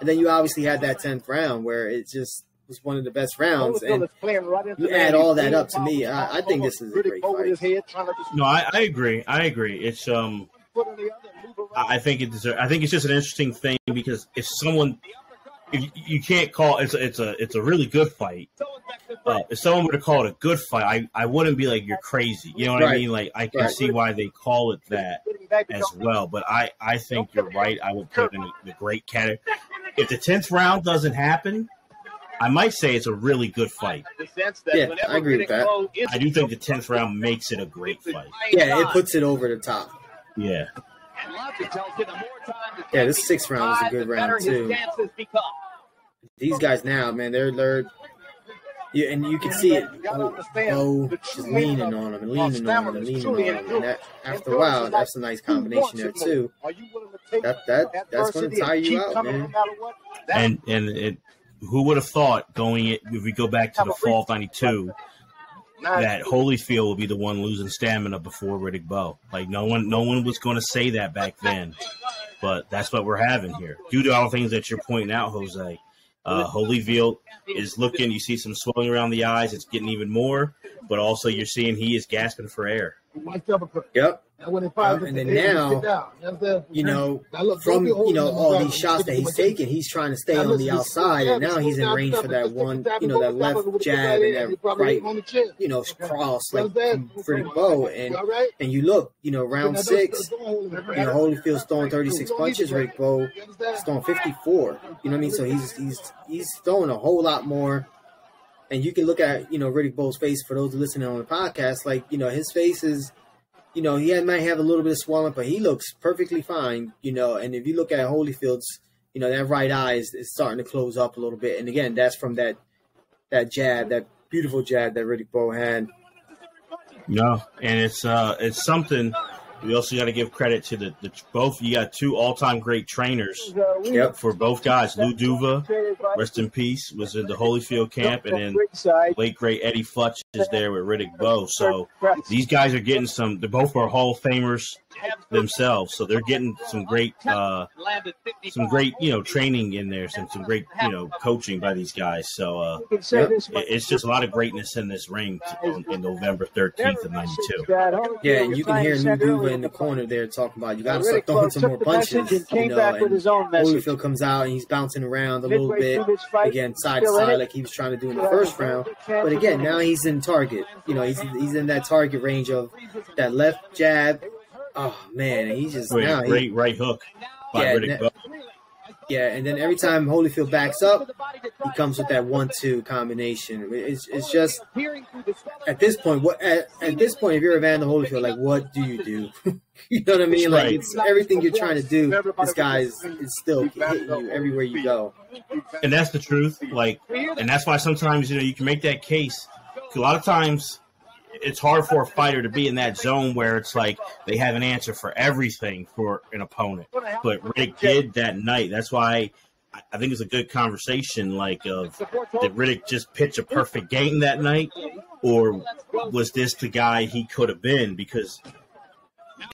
And then you obviously had that 10th round where it's just was one of the best rounds. And you add all that up to me, I think this is a great fight. No, I agree. I agree. It's I think it's just an interesting thing because if you can't call it's a really good fight. If someone were to call it a good fight, I wouldn't be like you're crazy. You know what I mean? Like I can see why they call it that as well. But I think you're right. I would put it in the great category. If the 10th round doesn't happen, I might say it's a really good fight. Yeah, I agree with that. I do think the 10th round makes it a great fight. Yeah, it puts it over the top. Yeah. Yeah, this 6th round was a good round too. These guys now, man, they're and you can see it. Oh, just leaning on him and leaning on him and leaning on him. And that, after a while, that's a nice combination there too. That's going to tire you out, man. And who would have thought if we go back to the fall of '92 that Holyfield will be the one losing stamina before Riddick Bowe? Like no one was going to say that back then, but that's what we're having here due to all the things that you're pointing out, Jose. Holyfield is looking. You see some swelling around the eyes. It's getting even more, but also you're seeing he is gasping for air. Yep. And then now, from all these shots that he's taking, he's trying to stay on the outside, and now he's in range for that one, that left jab and that right, cross like from Riddick Bowe. And you look, round 6, Holyfield's throwing 36 punches, Riddick Bowe is throwing 54. You know what I mean? So he's throwing a whole lot more. And you can look at, Riddick Bowe's face for those listening on the podcast. Like, his face is, he might have a little bit of swelling, but he looks perfectly fine, And if you look at Holyfield's, that right eye is starting to close up a little bit. And again, that's from that jab, that beautiful jab that Riddick Bowe had. No, and it's something. We also got to give credit to the both. You got 2 all-time great trainers. Yep. For both guys. Lou Duva, rest in peace, was in the Holyfield camp, and then late great Eddie Futch is there with Riddick Bowe. So these guys are getting some. They both are Hall of Famers themselves, so they're getting some great training in there, some great coaching by these guys. So it's just a lot of greatness in this ring in November 13th of '92. Yeah, and you can hear Lou Duva in the corner there talking about you got to start throwing some more punches. And Holyfield comes out and he's bouncing around a little bit again, side to side, like he was trying to do in the first round. But again, now he's in target. He's in that target range of that left jab. Oh man, he's just great right hook by Riddick Bowe. Yeah, and then every time Holyfield backs up, he comes with that 1-2 combination. It's just at this point, if you're Evander Holyfield, like what do you do? You know what I mean? Like it's everything you're trying to do. This guy is still hitting you everywhere you go. And that's the truth. Like, and that's why sometimes you can make that case. A lot of times, it's hard for a fighter to be in that zone where it's like they have an answer for everything for an opponent. But Riddick did that night. That's why I think it's a good conversation, like, did Riddick just pitch a perfect game that night? Or was this the guy he could have been? Because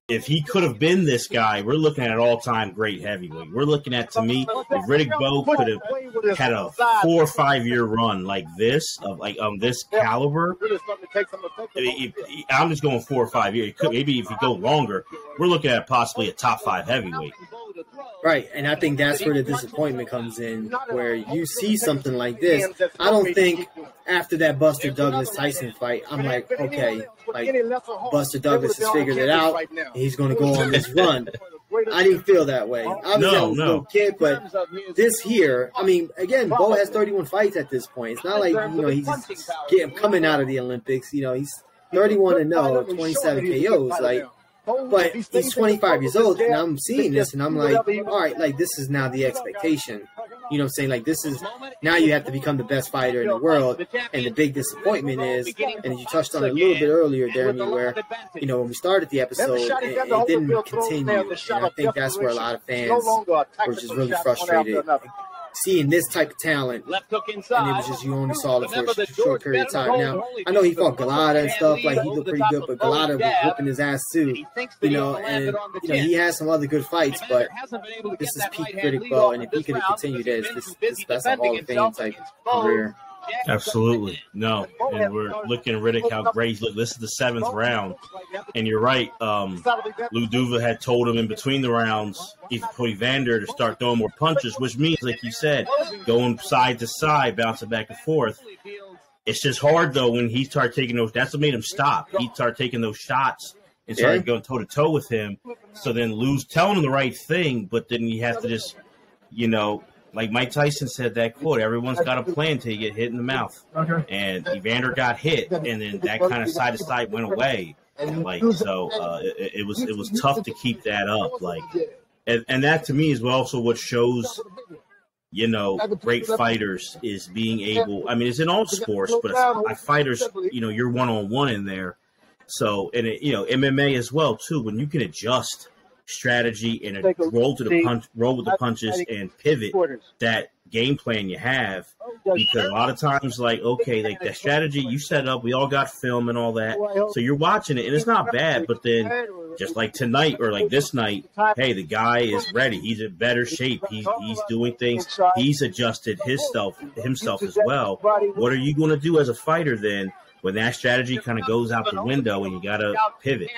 if he could have been this guy, we're looking at an all-time great heavyweight. We're looking at, to me, if Riddick Bowe could have had a 4 or 5 year run like this, of this caliber, I'm just going 4 or 5 years. Maybe if you go longer, we're looking at possibly a top 5 heavyweight. Right, and I think that's where the disappointment comes in, where you see something like this. I don't think after that Buster Douglas-Tyson fight, I'm like, okay, like Buster Douglas has figured it out. He's going to go on this run. I didn't feel that way. Obviously, I was a little kid, but this here, I mean, again, Bowe has 31 fights at this point. It's not like, he's coming out of the Olympics. He's 31-0, 27 KOs. Like, but he's 25 years old, and I'm seeing this, and I'm like, all right, like, this is now the expectation. You know what I'm saying? Like, this is, now you have to become the best fighter in the world, and the big disappointment is, and you touched on it a little bit earlier, Deremy, where, when we started the episode, it didn't continue, and I think that's where a lot of fans were just really frustrated. seeing this type of talent, and it was just you only saw it for a short period of time. Now, I know he fought Galata and stuff, like he looked pretty good, but Galata was whooping his ass too, you know, and you know he has some other good fights, but this is peak Riddick Bowe, and if he could have continued that's a Hall of Fame type career. Absolutely. No. And we're looking at Riddick, how great he's looked. This is the 7th round. And you're right. Lou Duva had told him in between the rounds for Evander to start throwing more punches, which means, like you said, going side to side, bouncing back and forth. It's just hard, though, when he started taking those. That's what made him stop. He started taking those shots and started going toe-to-toe with him. So then Lou's telling him the right thing, but then you have to just, you know, like Mike Tyson said that quote, everyone's got a plan until you get hit in the mouth. And Evander got hit, and then that kind of side to side went away. Like, so it was tough to keep that up. Like, and that to me is also what shows, you know, great fighters is being able, I mean, it's in all sports, but it's fighters, you know, you're one-on-one in there. So, and it, you know, MMA as well, too, when you can adjust strategy and roll with the punches and pivot that game plan you have, because a lot of times, like, okay, like that strategy you set up, we all got film and all that, so you're watching it and it's not bad, but then just like tonight or like this night, hey, the guy is ready, he's in better shape, he's doing things, he's adjusted himself as well. What are you going to do as a fighter then when that strategy kind of goes out the window and you got to pivot?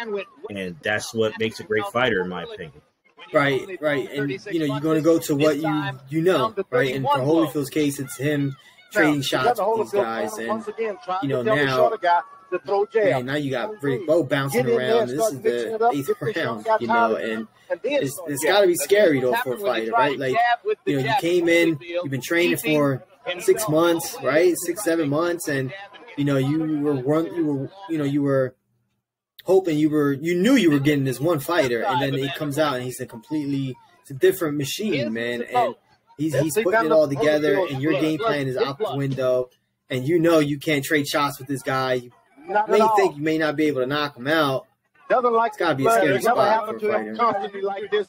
And that's what makes a great fighter, in my opinion. Right. And, you know, you're going to go to what you know, right? And for Holyfield's case, it's him trading shots with these guys. And, you know, now you got Riddick Bowe bouncing around. This is the 8th round, you know, and it's got to be scary, though, for a fighter, right? Like, you know, you came in, you've been training for 6 months, right? 6-7 months, and you know, you were hoping you knew you were getting this one fighter, and then it comes out and he's it's a different machine, man. And he's putting it all together, and your game plan is out the window, and you know you can't trade shots with this guy. You may think you may not be able to knock him out. It's got to be a scary spot for a fighter.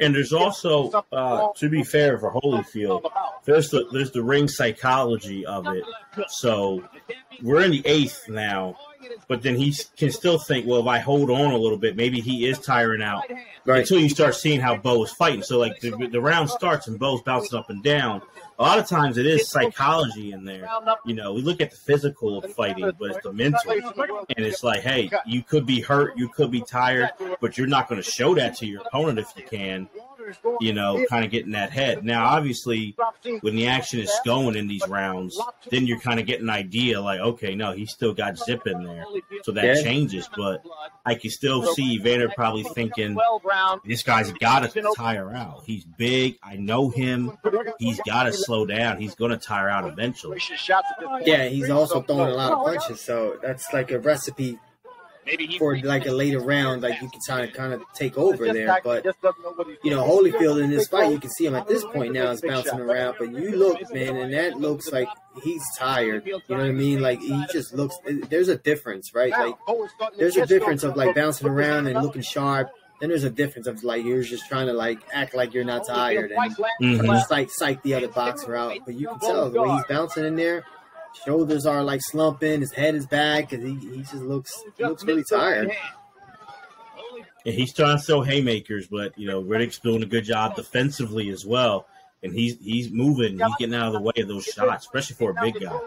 And there's also, to be fair for Holyfield, there's the ring psychology of it. So we're in the 8th now, but then he can still think, well, if I hold on a little bit, maybe he is tiring out. Right. Until you start seeing how Bowe is fighting. So, like, the round starts and Bowe's bouncing up and down. A lot of times it is psychology in there. You know, we look at the physical of fighting, but it's the mental. And it's like, hey, you could be hurt, you could be tired, but you're not going to show that to your opponent if you can. You know, kind of getting that head. Now, obviously, when the action is going in these rounds, then you're kind of getting an idea like, okay, no, he's still got zip in there. So that changes. But I can still see Evander probably thinking, this guy's got to tire out. He's big. I know him. He's got to slow down. He's going to tire out eventually. Yeah, he's also throwing a lot of punches. So that's like a recipe for like a later round, like you can kind of take over there. But you know, Holyfield in this fight, you can see him at this point now is bouncing around. But you look, man, and that looks like he's tired. You know what I mean? Like he just looks. There's a difference, right? Like there's a difference of like bouncing around and looking sharp. Then there's a difference of like you're just trying to like act like you're not tired and just like psych the other boxer out. But you can tell the way he's bouncing in there. Shoulders are like slumping. His head is back, and he just looks really tired. And he's trying to throw haymakers, but you know Riddick's doing a good job defensively as well. And he's moving. He's getting out of the way of those shots, especially for a big guy.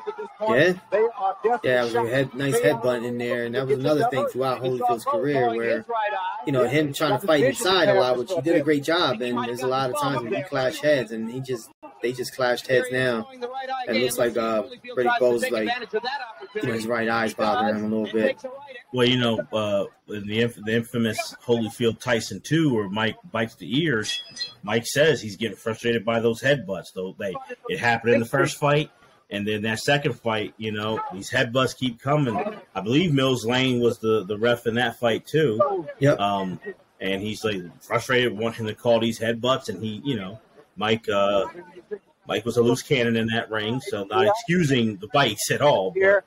Yeah, it was a nice headbutt in there, and that was another thing throughout Holyfield's carear where, you know, him trying to fight inside a lot, which he did a great job. And there's a lot of times when he clashed heads, and they just clashed heads now. And it looks like Riddick Bowe's like, you know, his right eye's bothering him a little bit. Well, you know, in the infamous Holyfield Tyson 2, where Mike bites the ears, Mike says he's getting frustrated by those headbutts. Though it happened in the first fight, and then that second fight, you know, these headbutts keep coming. I believe Mills Lane was the ref in that fight too. Yep. And he's like frustrated, wanting to call these headbutts, and he, you know, Mike was a loose cannon in that ring, so not excusing the bites at all. But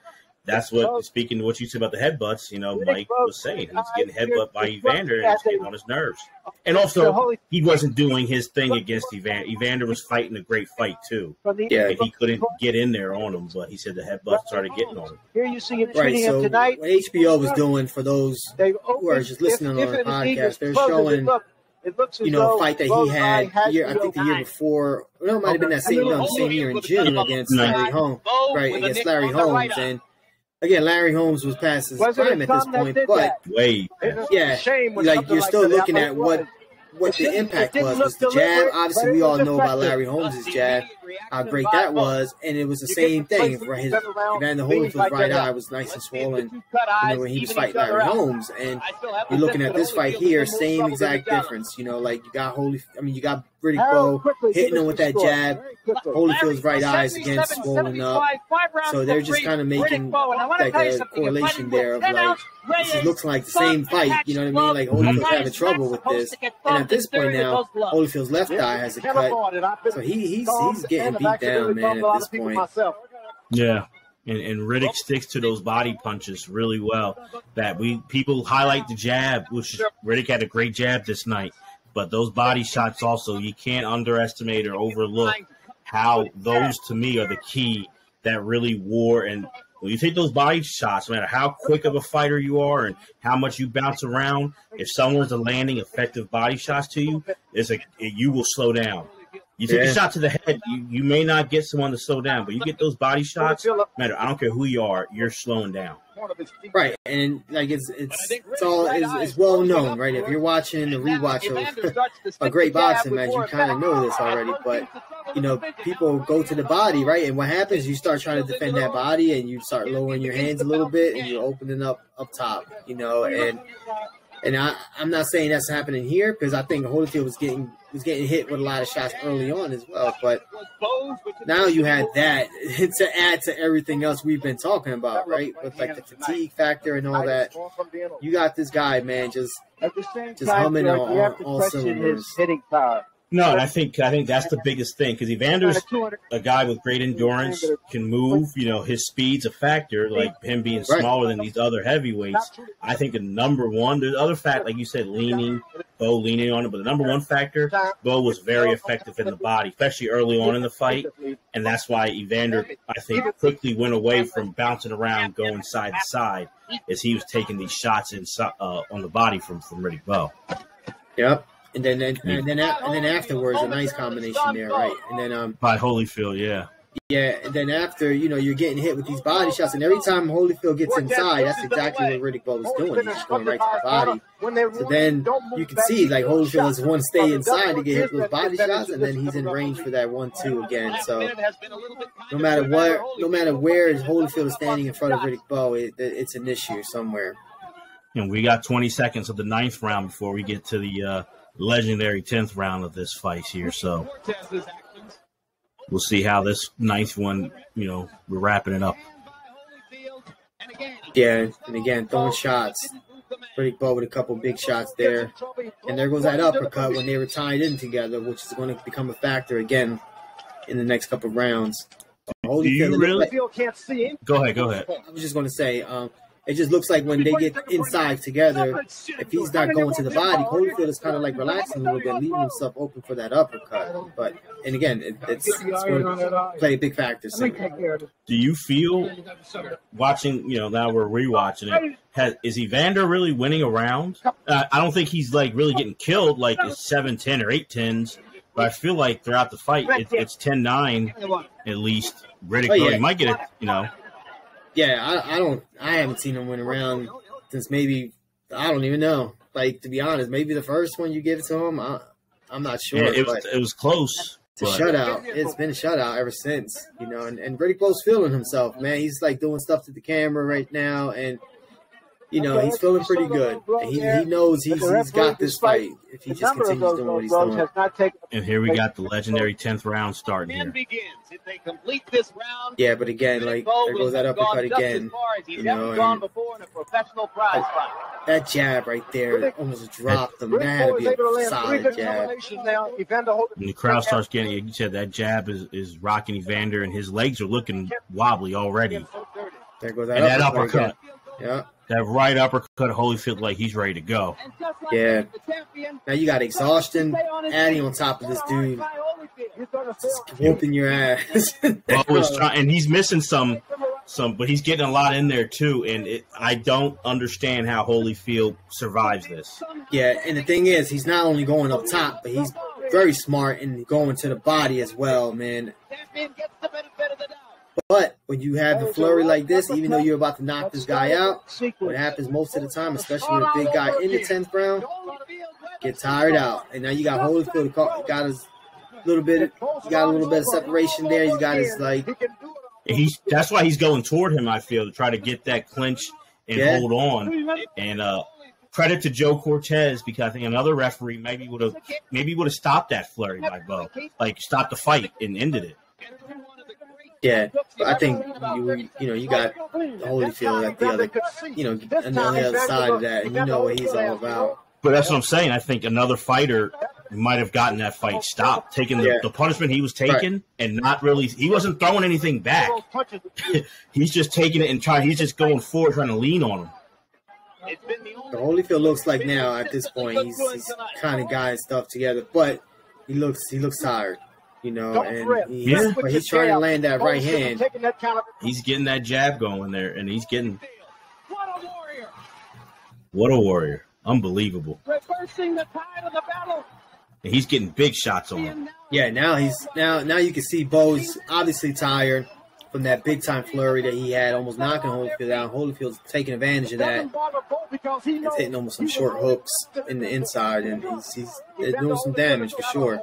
that's what, speaking to what you said about the headbutts, Mike was saying. He's getting headbutt by Evander, and it's getting on his nerves. And also, he wasn't doing his thing against Evander. Evander was fighting a great fight, too. Yeah. And he couldn't get in there on him, but he said the headbutt started getting on him. Here you see him Right, treating so him tonight. what HBO was doing, for those who are just listening on the podcast, they're showing, a fight that he had I think the year before. No, it might have been that same year in June against Larry Holmes. Right, against Larry Holmes. And again, Larry Holmes was past his prime at this point, but you're still looking at what the impact was the jab. Obviously, we all know about Larry Holmes' jab, how great that was, and it was the same thing for his Evander Holyfield's right eye was nice and swollen, when he was fighting Larry Holmes. And you're looking at this fight here, same exact difference. You got you got Riddick Bowe hitting him with that jab. Holyfield's right eye is again swollen up, so they're just kind of making like a correlation there of like, this looks like the same fight. You know what I mean? Like Holyfield's having trouble with this, and at this point now, Holyfield's left eye has a cut, so he's getting beat down, man, at this point. Yeah. And Riddick sticks to those body punches really well. People highlight the jab, which Riddick had a great jab this night. But those body shots also, you can't underestimate or overlook how those, to me, are the key that really wore. And when you take those body shots, no matter how quick of a fighter you are and how much you bounce around, if someone's landing effective body shots to you, you will slow down. You take a shot to the head, you may not get someone to slow down, but you get those body shots, matter, I don't care who you are, you're slowing down. Right, and like it's well known, right? If you're watching the rewatch of a great boxing match, you kind of know this already. But people go to the body, right? And what happens? You start trying to defend that body, and you start lowering your hands a little bit, and you're opening up top, And I'm not saying that's happening here, because I think Holyfield was getting hit with a lot of shots early on as well. But now you had that to add to everything else we've been talking about, right? With like the fatigue factor and all that. You got this guy, man, just humming on all cylinders. No, and I think that's the biggest thing, because Evander's a guy with great endurance, can move. His speed's a factor, like him being smaller than these other heavyweights. I think the number one, there's other fact, like you said, Bowe leaning on it, but the number one factor, Bowe was very effective in the body, especially early on in the fight, and that's why Evander, I think, quickly went away from bouncing around, going side to side, as he was taking these shots on the body from Riddick Bowe. Yep. And then afterwards, a nice combination there, right? And then by Holyfield, yeah. Yeah, and then after, you're getting hit with these body shots, and every time Holyfield gets inside, that's exactly what Riddick Bowe was doing. He's just going right to the body. So then you can see, like, Holyfield is one stay inside to get hit with body shots, and then he's in range for that 1-2 again. So no matter where Holyfield is standing in front of Riddick Bowe, it's an issue somewhere. And we got 20 seconds of the 9th round before we get to the legendary 10th round of this fight here. So we'll see how this 9th one, we're wrapping it up. Yeah, and again, throwing shots. Riddick Bowe with a couple big shots there. And there goes that uppercut when they were tied in together, which is going to become a factor again in the next couple of rounds. Do you really? Go ahead. I was just going to say, it just looks like when they get inside together, if he's not going to the body, Holyfield is kind of like relaxing a little bit, leaving himself open for that uppercut. But, and again, it's going to play a big factor. So. Do you feel, watching, now we're rewatching it, is Evander really winning a round? I don't think he's like really getting killed like it's 7-10 or 8-10s, but I feel like throughout the fight, it's 10-9 at least. Riddick might get it, Yeah, I haven't seen him win a round since maybe, I don't even know. Like, to be honest, maybe the first one you give it to him, I'm not sure. Yeah, it was close. It's a shutout. It's been a shutout ever since, and Riddick Bowe's feeling himself, man. He's like doing stuff to the camera right now, and he's feeling pretty good. And he knows he's got this fight if he just continues doing what he's doing. And here we got the legendary 10th round starting here. Yeah, but again, like, there goes that uppercut again. And that jab right there almost dropped him. That had to be a solid jab. When the crowd starts getting it, you said that jab is rocking Evander, and his legs are looking wobbly already. There goes that uppercut. Yeah. That right uppercut, Holyfield, like he's ready to go. Yeah. Now you got exhaustion adding on top of this dude. Just whooping your ass. Bo was trying, and he's missing some, but he's getting a lot in there too. And I don't understand how Holyfield survives this. Yeah, and the thing is, he's not only going up top, but he's very smart and going to the body as well, man. But when you have the flurry like this, even though you're about to knock this guy out, what happens most of the time, especially with a big guy in the 10th round, get tired out. And now you got Holyfield, got his little bit, he got a little bit of separation there. He's got his like. That's why he's going toward him. I feel to try to get that clinch and hold on. And credit to Joe Cortez, because I think another referee maybe would have stopped that flurry by Bowe, like stopped the fight and ended it. Yeah, but I think you got Holyfield at the other, on the other side of that, and you know what he's all about. But that's what I'm saying. I think another fighter might have gotten that fight stopped, taking the punishment he was taking, and not really. He wasn't throwing anything back. He's just taking it and trying. He's just going forward, trying to lean on him. The Holyfield looks like now at this point he's kind of got his stuff together, but he looks tired. And he's trying to land that right hand. He's getting that jab going there, and he's getting. What a warrior! Unbelievable. Reversing the tide of the battle. And he's getting big shots on him. Yeah, now you can see Bowe's obviously tired from that big time flurry that he had, almost knocking Holyfield down. Holyfield's taking advantage of that. He's hitting almost some short hooks in the inside, and he's doing some damage for sure.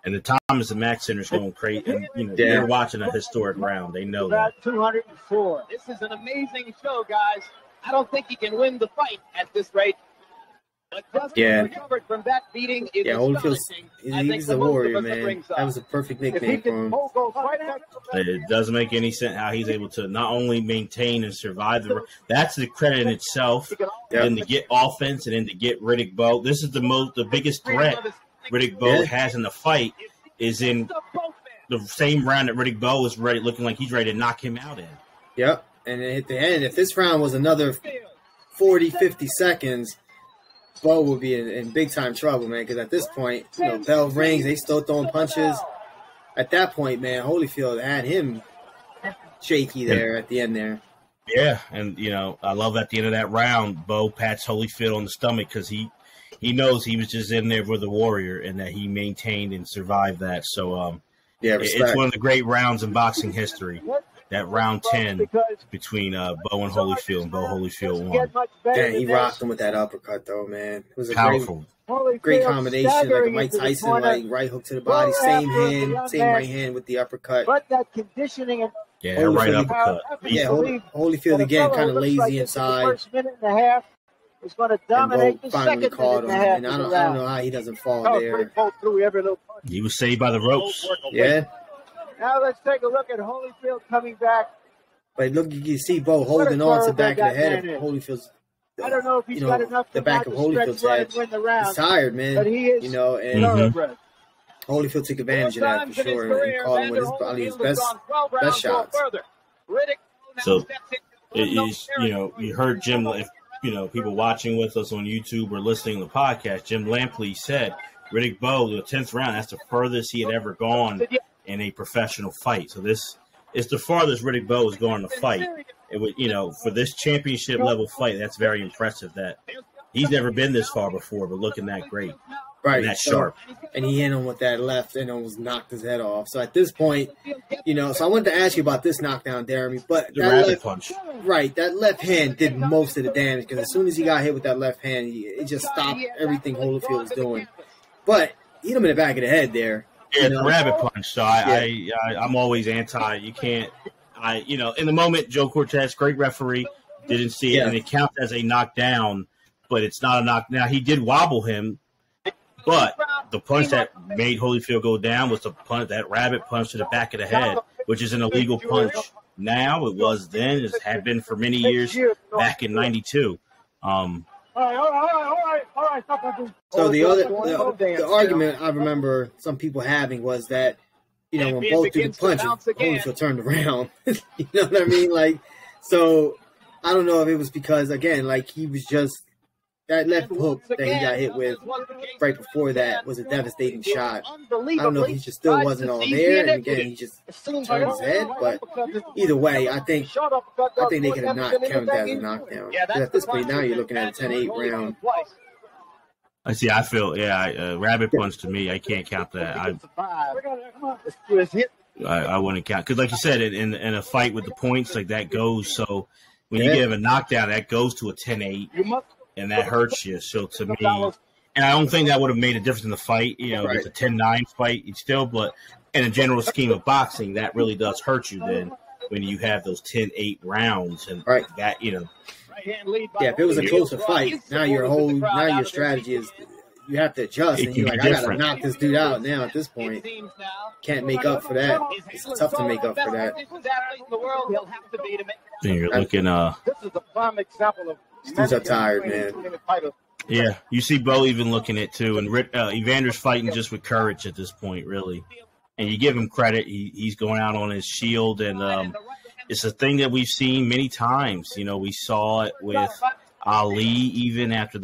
And the Thomas and Mack Center's going crazy. And, they're watching a historic round. They know that. 204. This is an amazing show, guys. I don't think he can win the fight at this rate. Recovered from that beating is he's a warrior, man. That was a perfect nickname for him. It doesn't make any sense how he's able to not only maintain and survive that's the credit in itself. And to get offense and then to get Riddick Bowe. This is the biggest threat Riddick Bowe has in the fight is in the same round that Riddick Bowe is looking like he's ready to knock him out in. Yep. And at the end, if this round was another 40, 50 seconds, Bowe would be in big-time trouble, man, because at this point, bell rings, they still throwing punches. At that point, man, Holyfield had him shaky there at the end there. Yeah, and, I love at the end of that round, Bowe pats Holyfield on the stomach because he knows he was just in there with a warrior and that he maintained and survived that. So, it's one of the great rounds in boxing history. That round 10 between Bowe and Holyfield, and Bowe Holyfield won. Damn, he rocked him with that uppercut, though, man. It was a powerful, great combination, like a Mike Tyson, like right hook to the body, same right hand with the uppercut. But that conditioning, right uppercut. Holyfield again, kind of lazy inside. First minute and a half is going to dominate the finally caught him, and I don't know how he doesn't fall there. He was saved by the ropes. Yeah. Now let's take a look at Holyfield coming back. But look, you can see Bowe holding on to the back of the head of Holyfield's. I don't know if he's got enough the back of Holyfield's head. He's tired, man. But he is, and Holyfield took advantage of that for sure and caught him with his best shots. So, you heard Jim, if people watching with us on YouTube or listening to the podcast, Jim Lampley said Riddick Bowe, the 10th round, that's the furthest he had ever gone in a professional fight. So this is the farthest Riddick Bowe has gone in a fight. It would, for this championship level fight, that's very impressive that he's never been this far before, but looking that great. Right. And that sharp. And he hit him with that left and almost knocked his head off. So at this point, so I wanted to ask you about this knockdown, Deremy, but the rabbit punch. Right. That left hand did most of the damage because as soon as he got hit with that left hand, it just stopped everything Holyfield was doing. But hit him in the back of the head there. Yeah, the rabbit punch. So I'm always anti. You can't. In the moment, Joe Cortez, great referee, didn't see it, and it counts as a knockdown, but it's not a knock. Now he did wobble him, but the punch that made Holyfield go down was that rabbit punch to the back of the head, which is an illegal punch. Now it was then, it had been for many years back in '92. All right. So the argument I remember some people having was that, when Bowe threw the punch, Holyfield turned around. You know what I mean? Like, So I don't know if it was because, again, like he was just that left hook that he got hit with right before that was a devastating shot. I don't know if he just still wasn't all there, and again he just turned his head. But either way, I think they could have not counted that as a knockdown. But at this point now, you're looking at a 10-8 round. I see. I feel, rabbit punch to me. I can't count that. I wouldn't count because, like you said, in a fight with the points, like that goes. So when you give a knockdown, that goes to a 10-8. And that hurts you. So to me, and I don't think that would have made a difference in the fight. You know, it's a 10-9 fight still, but in a general scheme of boxing, that really does hurt you then when you have those 10-8 rounds and that, you know. Yeah, if it was a closer fight, now your strategy is you have to adjust, and you're like, I gotta knock this dude out now. At this point, can't make up for that. It's tough to make up for that. And you're looking. This is a prime example of. Dudes are tired, man. Yeah, you see Bowe even looking at too, and Evander's fighting just with courage at this point, really. And you give him credit; he's going out on his shield, and it's a thing that we've seen many times. You know, we saw it with Ali, even after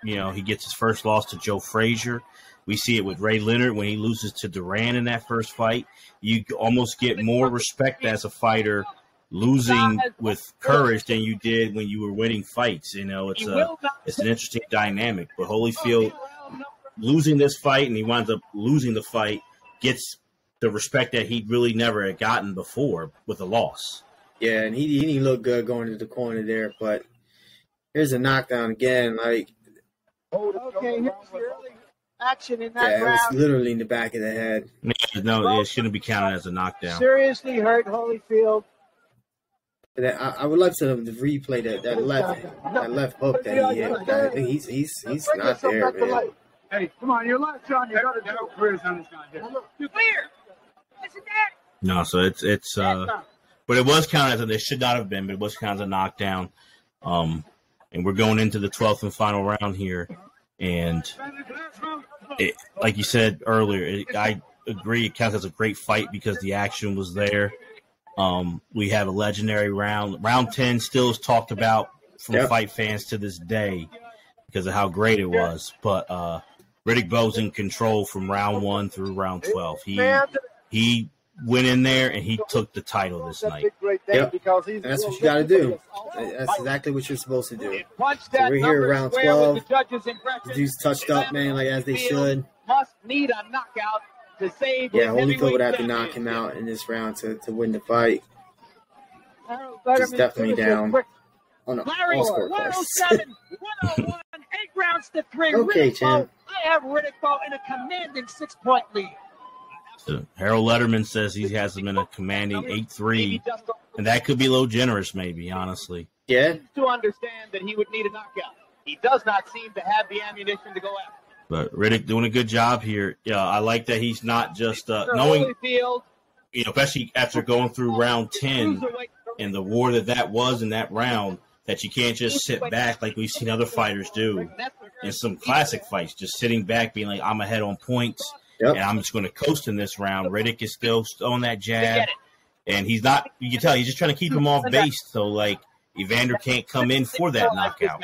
he gets his first loss to Joe Frazier. We see it with Ray Leonard when he loses to Duran in that first fight. You almost get more respect as a fighter losing with courage than you did when you were winning fights. You know, it's an interesting dynamic. But Holyfield losing this fight, and he winds up losing the fight, gets the respect that he really never had gotten before with a loss. Yeah, and he didn't look good going to the corner there. But here's a knockdown again. Like, okay, here's the early action in that round. It was literally in the back of the head. No, it shouldn't be counted as a knockdown. Seriously hurt Holyfield. I would love to replay that left hook that he hit. I think he's not there, man. Hey, come on, your left, John. You got to do clears on this guy here. Clear. Listen, Dad. No, so it's but it was counted as it should not have been, but it was counted as a knockdown. And we're going into the 12th and final round here, and like you said earlier, I agree it counts as a great fight because the action was there. We have a legendary round. Round 10 still is talked about from fight fans to this day because of how great it was. But Riddick Bowe's in control from round 1 through round 12. He went in there and he took the title this night. Yep. And that's what you got to do. That's exactly what you're supposed to do. So we're here at round 12. The dudes touched up, man, like as they should. Must need a knockout. Holyfield would have to knock him out in this round to win the fight. He's definitely down on all scorecards. 107, 8 rounds to 3. Okay, champ. I have Riddick Bowe in a commanding 6-point lead. So Harold Letterman says he has him in a commanding 8-3, and that could be a little generous, maybe, honestly. Yeah. To understand that he would need a knockout. He does not seem to have the ammunition to go after. But Riddick doing a good job here. Yeah, I like that he's not just knowing, especially after going through round 10 and the war that was in that round, that you can't just sit back like we've seen other fighters do in some classic fights, just sitting back being like, I'm ahead on points, and I'm just going to coast in this round. Riddick is still on that jab, and he's not – you can tell he's just trying to keep him off base so, like, Evander can't come in for that knockout.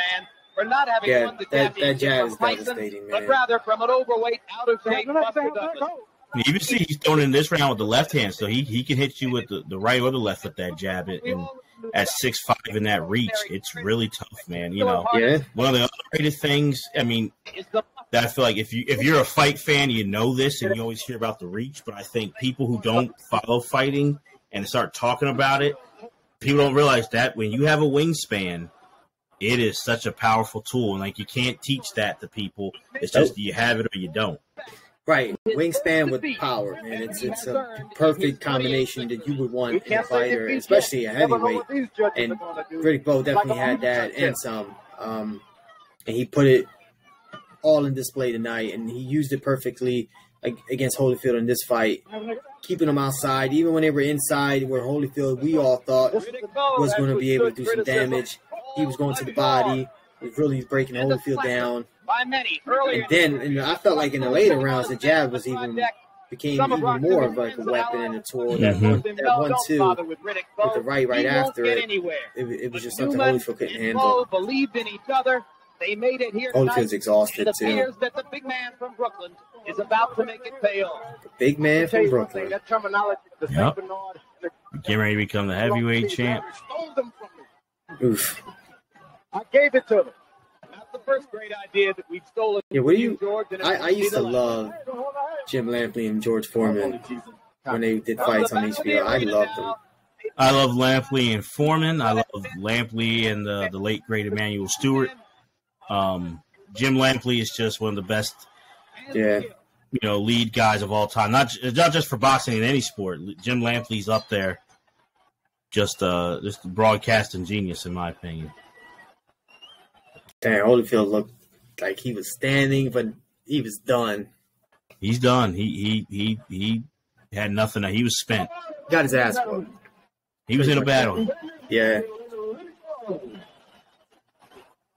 For not having won the that jab is devastating, man. But rather from an overweight, out of shape Buster Douglas. You can see he's throwing in this round with the left hand, so he can hit you with the right or the left with that jab. And at 6'5" in that reach, it's really tough, man. You know, one of the underrated things, I mean, that I feel like if you're a fight fan, you know this, and you always hear about the reach. But I think people who don't follow fighting and start talking about it, people don't realize that when you have a wingspan, it is such a powerful tool, and like you can't teach that to people. It's just you have it or you don't. Right, wingspan with power, man. It's a perfect combination that you would want in a fighter, especially a heavyweight. And Riddick Bowe definitely had that and some. And he put it all in display tonight, and he used it perfectly against Holyfield in this fight, keeping him outside, even when they were inside, where Holyfield we all thought was going to be able to do some damage. He was going to the body. He was really breaking Holyfield down. And then I felt like in the later rounds, the jab was even became even more of like a weapon in the tour. That 1-2 with the right after it was just something Holyfield couldn't handle. Believed in each other. They made it here. Holyfield's exhausted too. It appears that the big man from Brooklyn is about to make it pay off. The big man from Brooklyn. That terminology, the Yep. Getting ready to become the heavyweight champ. Oof. I gave it to them. Not the first great idea that we've stolen. Yeah, what do you? I used to love Jim Lampley and George Foreman when they did fights on HBO. I loved them. I love Lampley and Foreman. I love Lampley and the late great Emmanuel Stewart. Jim Lampley is just one of the best, lead guys of all time. Not just for boxing in any sport. Jim Lampley's up there. Just broadcasting genius, in my opinion. Damn, Holyfield looked like he was standing, but he was done. He's done. He had nothing. He was spent. Got his ass whooped. He was in a battle. Yeah.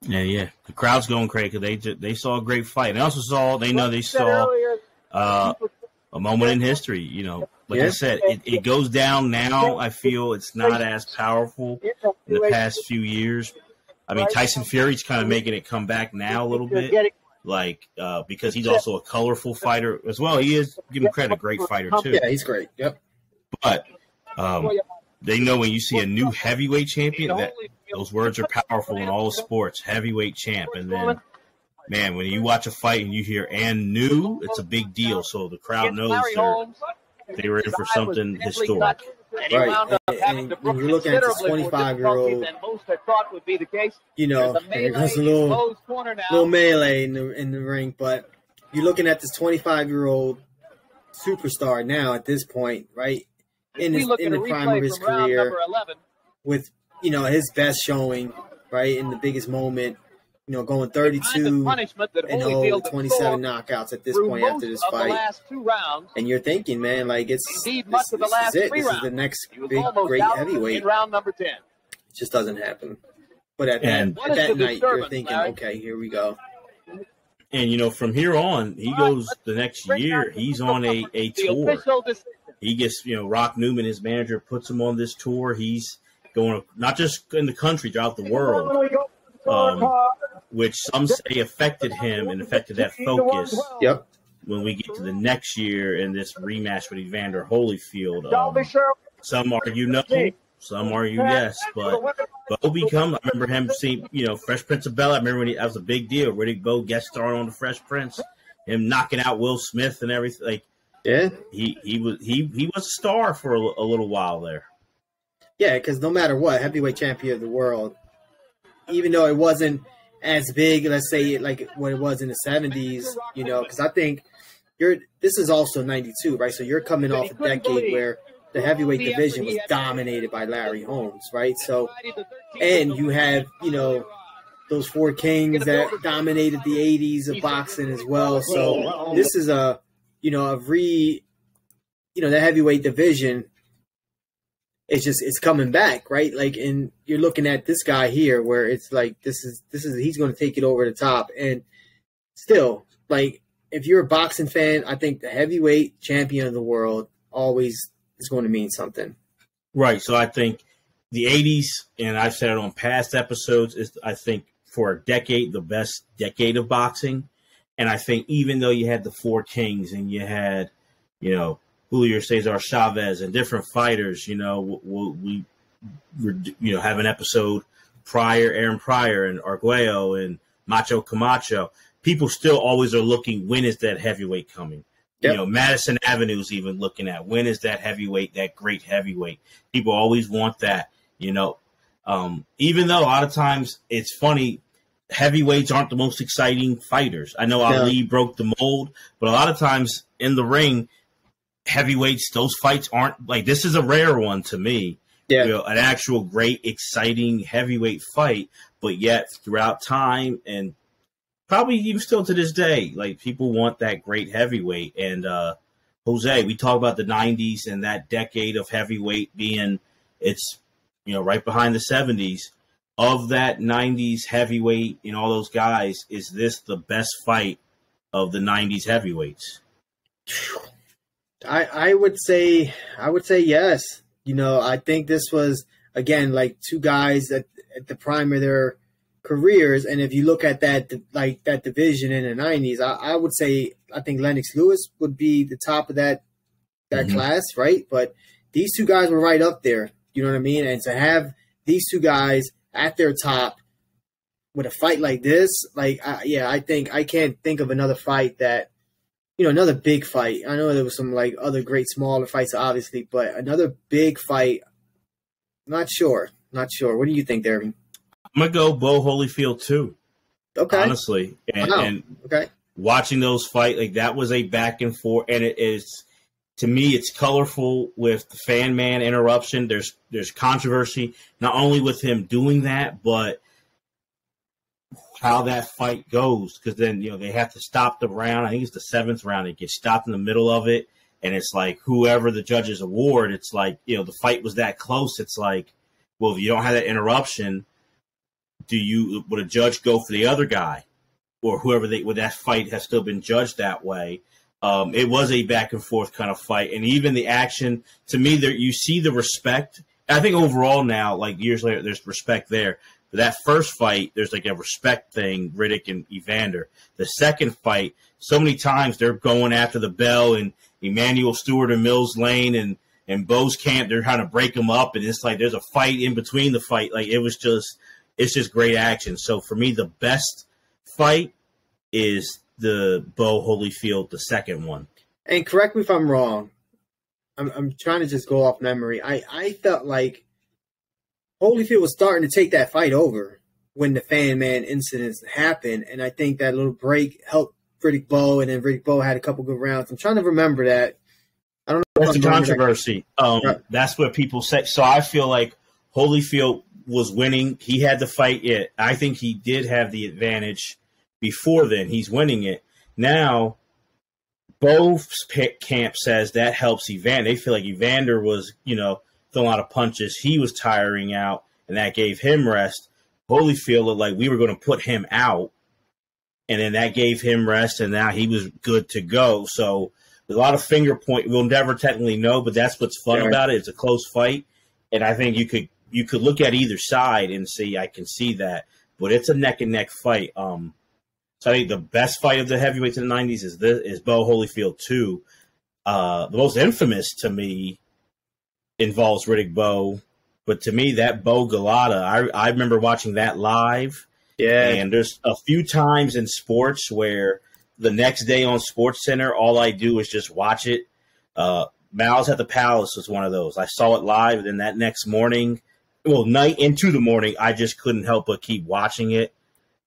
Yeah. The crowd's going crazy because they saw a great fight. They also saw a moment in history. I said, it goes down now. I feel it's not as powerful in the past few years. I mean, Tyson Fury's kind of making it come back now a little bit, because he's also a colorful fighter as well. He is, give him credit, a great fighter too. Yeah, he's great. Yep. But they know when you see a new heavyweight champion, that those words are powerful in all sports. Heavyweight champ, and then, man, when you watch a fight and you hear "and new," it's a big deal. So the crowd knows they were in for something historic. Right, and when you're looking at this 25-year-old, there's a little melee in the ring, but you're looking at this 25-year-old superstar now at this point, right, in the prime of his career, with his best showing, right, in the biggest moment. Going 32 and 27 knockouts at this point after this fight. And you're thinking, man, like, this is it. This is the next big, great heavyweight. It just doesn't happen. But at that night, you're thinking, okay, here we go. And, from here on, he goes the next year, he's on a tour. He gets, Rock Newman, his manager, puts him on this tour. He's going not just in the country, throughout the world. Which some say affected him and affected that focus. Yep. When we get to the next year in this rematch with Evander Holyfield, some argue no, some argue yes. But Bowe I remember him seeing, Fresh Prince of Bel-Air. I remember when that was a big deal. Riddick Bowe guest starred on the Fresh Prince, him knocking out Will Smith and everything. Like, yeah, he was a star for a little while there. Yeah, because no matter what, heavyweight champion of the world, even though it wasn't as big, let's say, like what it was in the 70s, because I think this is also 92, right? So you're coming off a decade where the heavyweight division was dominated by Larry Holmes, right? So, and you have, those four kings that dominated the 80s of boxing as well. So this is the heavyweight division. It's coming back, right? Like, and you're looking at this guy here, where it's like he's going to take it over the top. And still, like, if you're a boxing fan, I think the heavyweight champion of the world always is going to mean something. Right. So I think the 80s, and I've said it on past episodes, is, I think, for a decade, the best decade of boxing. And I think even though you had the four kings and you had, Julio Cesar Chavez and different fighters, we have an episode Aaron Pryor and Arguello and Macho Camacho. People still always are looking, when is that heavyweight coming? Yep. Madison Avenue's even looking at, when is that heavyweight, that great heavyweight? People always want that, even though a lot of times it's funny, heavyweights aren't the most exciting fighters. I know Ali broke the mold, but a lot of times in the ring, heavyweights, those fights aren't like, this is a rare one to me. Yeah. An actual great, exciting heavyweight fight, but yet throughout time and probably even still to this day, like, people want that great heavyweight. And Jose, we talk about the 90s and that decade of heavyweight being, it's, right behind the 70s. Of that 90s heavyweight and all those guys, is this the best fight of the 90s heavyweights? I would say yes. You know, I think this was again like two guys at the prime of their careers, and if you look at that division in the '90s, I would say I think Lennox Lewis would be the top of that class, right? But these two guys were right up there. You know what I mean? And to have these two guys at their top with a fight like this, I think I can't think of another fight that, you know, another big fight. I know there was some like other great smaller fights, obviously, but another big fight. Not sure. What do you think, Deremy? I'm gonna go Bowe Holyfield too. Okay. Honestly, and okay, watching those fight, like that was a back and forth, and it is, to me, it's colorful with the fan man interruption. There's controversy not only with him doing that, but how that fight goes, because then, you know, they have to stop the round. I think it's the 7th round. It gets stopped in the middle of it, and it's like whoever the judges award, it's like, you know, the fight was that close. It's like, well, if you don't have that interruption, would a judge go for the other guy, or whoever would that fight has still been judged that way? It was a back and forth kind of fight, and even the action, to me, there you see the respect. I think overall now, like years later, there's respect there. But that first fight, there's like a respect thing, Riddick and Evander. The second fight, so many times they're going after the bell, and Emmanuel Stewart and Mills Lane and Bowe's camp, they're trying to break them up, and it's like there's a fight in between the fight. Like it's just great action. So for me, the best fight is the Bowe Holyfield, the second one. And correct me if I'm wrong. I'm trying to just go off memory. I felt like Holyfield was starting to take that fight over when the fan man incidents happened, and I think that little break helped Riddick Bowe, and then Riddick Bowe had a couple good rounds. I'm trying to remember that. I don't know. That's the controversy. That's what people say. So I feel like Holyfield was winning. He had the fight. I think he did have the advantage before then. He's winning it. Now, Bowe's camp says that helps Evander. They feel like Evander was, you know, throwing a lot of punches. He was tiring out, and that gave him rest. Holyfield looked like we were going to put him out, and then that gave him rest, and now he was good to go. So there's a lot of finger point. We'll never technically know, but that's what's fun about it. It's a close fight, and I think you could look at either side and see, I can see that, but it's a neck and neck fight. So I think the best fight of the heavyweights in the '90s is Bowe Holyfield 2. The most infamous to me involves Riddick Bowe, but to me that Bowe Galata, I remember watching that live. Yeah, and there's a few times in sports where the next day on SportsCenter, all I do is just watch it. Mal's at the Palace was one of those. I saw it live, and then that next morning, night into the morning, I just couldn't help but keep watching it.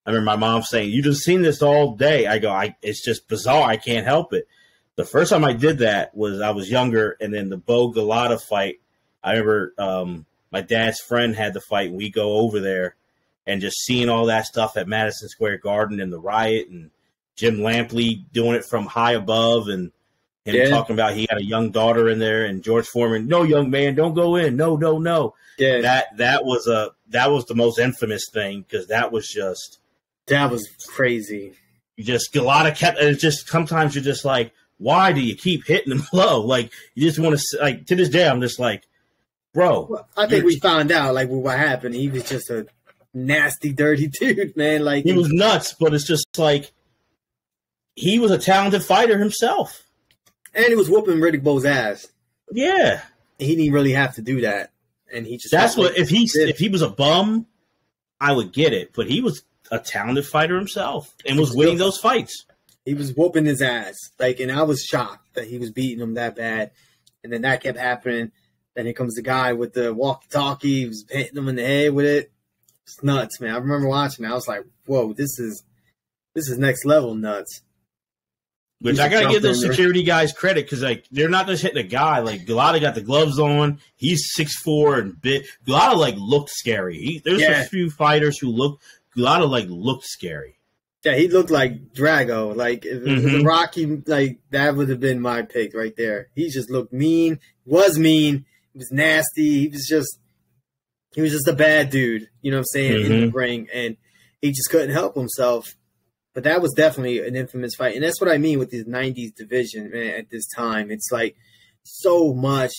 I remember my mom saying, "You just seen this all day." I go, it's just bizarre. I can't help it. The first time I did that was I was younger, and then the Bowe Galata fight, I remember my dad's friend had the fight, and we go over there, and just seeing all that stuff at Madison Square Garden and the riot, and Jim Lampley doing it from high above, and him talking about he had a young daughter in there, and George Foreman, "No, young man, don't go in. No, no, no." Yeah, that was the most infamous thing, because that was crazy. You just Galata kept. It's just sometimes you're just like, why do you keep hitting him low? Like, you just want to, like, to this day, I'm just like, bro. Well, I think we found out, like, what happened. He was just a nasty, dirty dude, man. Like, he was nuts, but it's just like, he was a talented fighter himself. And he was whooping Riddick Bowe's ass. Yeah. He didn't really have to do that. And he just. That's what, if he was a bum, I would get it. But he was a talented fighter himself and was winning those fights. He was whooping his ass, like, and I was shocked that he was beating him that bad. And then that kept happening. Then here comes the guy with the walkie-talkie. He was hitting him in the head with it. It's nuts, man. I remember watching it. I was like, "Whoa, this is next level nuts." Which I gotta give those security guys credit, because like they're not just hitting a guy. Like Galata got the gloves on. He's 6'4" and big. Galata like looked scary. There's a few fighters who Galata like looked scary. Yeah, he looked like Drago. Like, if it was a Rocky, like, that would have been my pick right there. He just looked mean. He was mean. He was nasty. He was just a bad dude, you know what I'm saying, in the ring. And he just couldn't help himself. But that was definitely an infamous fight. And that's what I mean with this 90s division, man, at this time. It's like so much,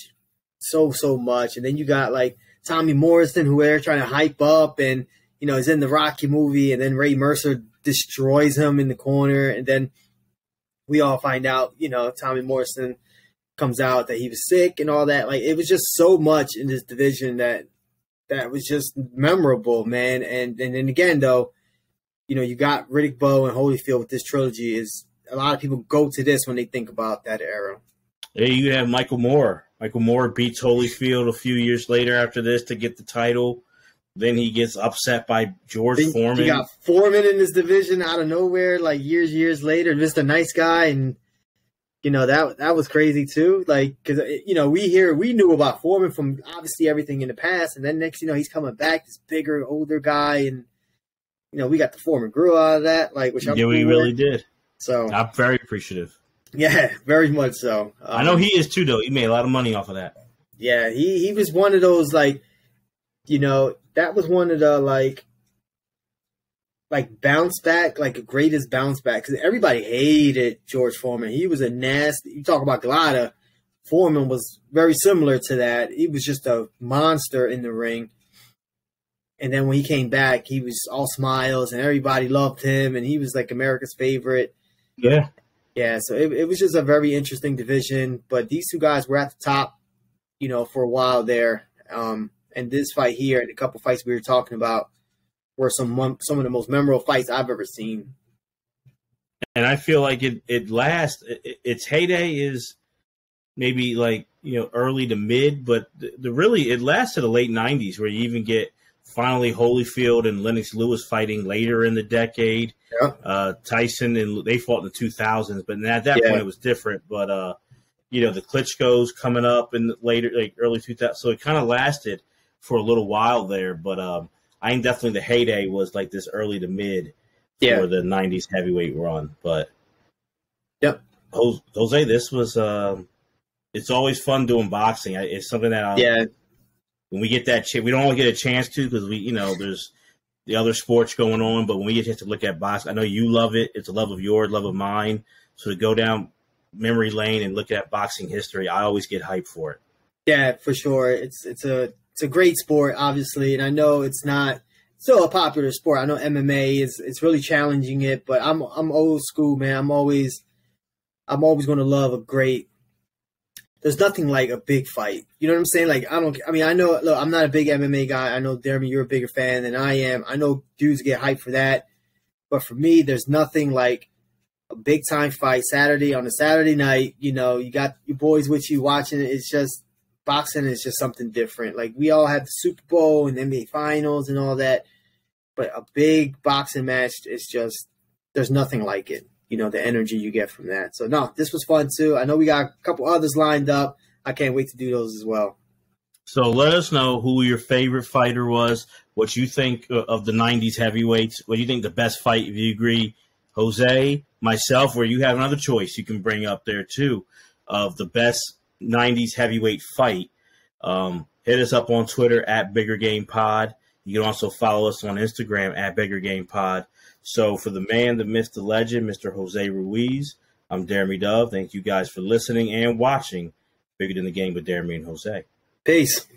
so much. And then you got like Tommy Morrison, who they're trying to hype up, and, you know, he's in the Rocky movie, and then Ray Mercer destroys him in the corner. And then we all find out, you know, Tommy Morrison comes out that he was sick and all that. Like, it was just so much in this division that was just memorable, man. And then again, though, you know, you got Riddick Bowe and Holyfield with this trilogy. Is a lot of people go to this when they think about that era. Yeah, you have Michael Moore. Michael Moore beats Holyfield a few years later after this to get the title. Then he gets upset by George Foreman. You got Foreman in this division out of nowhere, like years later, Mr. Nice Guy, and you know that was crazy too. Like, because you know we knew about Foreman from obviously everything in the past, and then next you know he's coming back, this bigger, older guy, and you know we got the Foreman grill out of that, like which I'm yeah, we really did. So I'm very appreciative. Yeah, very much so. I know he is too, though. He made a lot of money off of that. Yeah, he was one of those, like, you know, that was one of the like bounce back, like the greatest bounce back, because everybody hated George Foreman. He was a nasty. You talk about Galata, Foreman was very similar to that. He was just a monster in the ring. And then when he came back, he was all smiles, and everybody loved him, and he was like America's favorite. Yeah. Yeah, so it was just a very interesting division. But these two guys were at the top, you know, for a while there. And this fight here and a couple fights we were talking about were some of the most memorable fights I've ever seen. And I feel like it lasts. Its heyday is maybe like, you know, early to mid, but it lasts to the late 90s, where you even get finally Holyfield and Lennox Lewis fighting later in the decade. Yeah. Tyson, and they fought in the 2000s, but at that point it was different. But you know, the Klitschko's coming up in later, like early 2000s, so it kind of lasted for a little while there. But I think definitely the heyday was like this early to mid for the 90s heavyweight run. But Jose, this was it's always fun doing boxing. It's something that when we get that chance, we don't always get a chance to, because we, you know, there's the other sports going on, but when we get a chance to look at boxing, I know you love it. It's a love of yours, love of mine. So to go down memory lane and look at boxing history, I always get hyped for it. Yeah, for sure. It's a great sport, obviously, and I know it's not still a popular sport. I know MMA it's really challenging it, but I'm old school, man. I'm always going to love a great. There's nothing like a big fight. You know what I'm saying? Like, I know, look, I'm not a big MMA guy. I know, Deremy, you're a bigger fan than I am. I know dudes get hyped for that. But for me, there's nothing like a big-time fight on a Saturday night. You know, you got your boys with you watching it. It's just, boxing is just something different. Like, we all have the Super Bowl and NBA Finals and all that. But a big boxing match, it's just, there's nothing like it. You know, the energy you get from that. So, no, this was fun, too. I know we got a couple others lined up. I can't wait to do those as well. So let us know who your favorite fighter was, what you think of the 90s heavyweights, what do you think the best fight, if you agree, Jose, myself, or you have another choice you can bring up there, too, of the best 90s heavyweight fight. Hit us up on Twitter at Bigger Game Pod. You can also follow us on Instagram at Bigger Game Pod. So for the man, the myth, the legend, Mr. Jose Ruiz, I'm Deremy Dove. Thank you guys for listening and watching Bigger Than the Game with Deremy and Jose. Peace.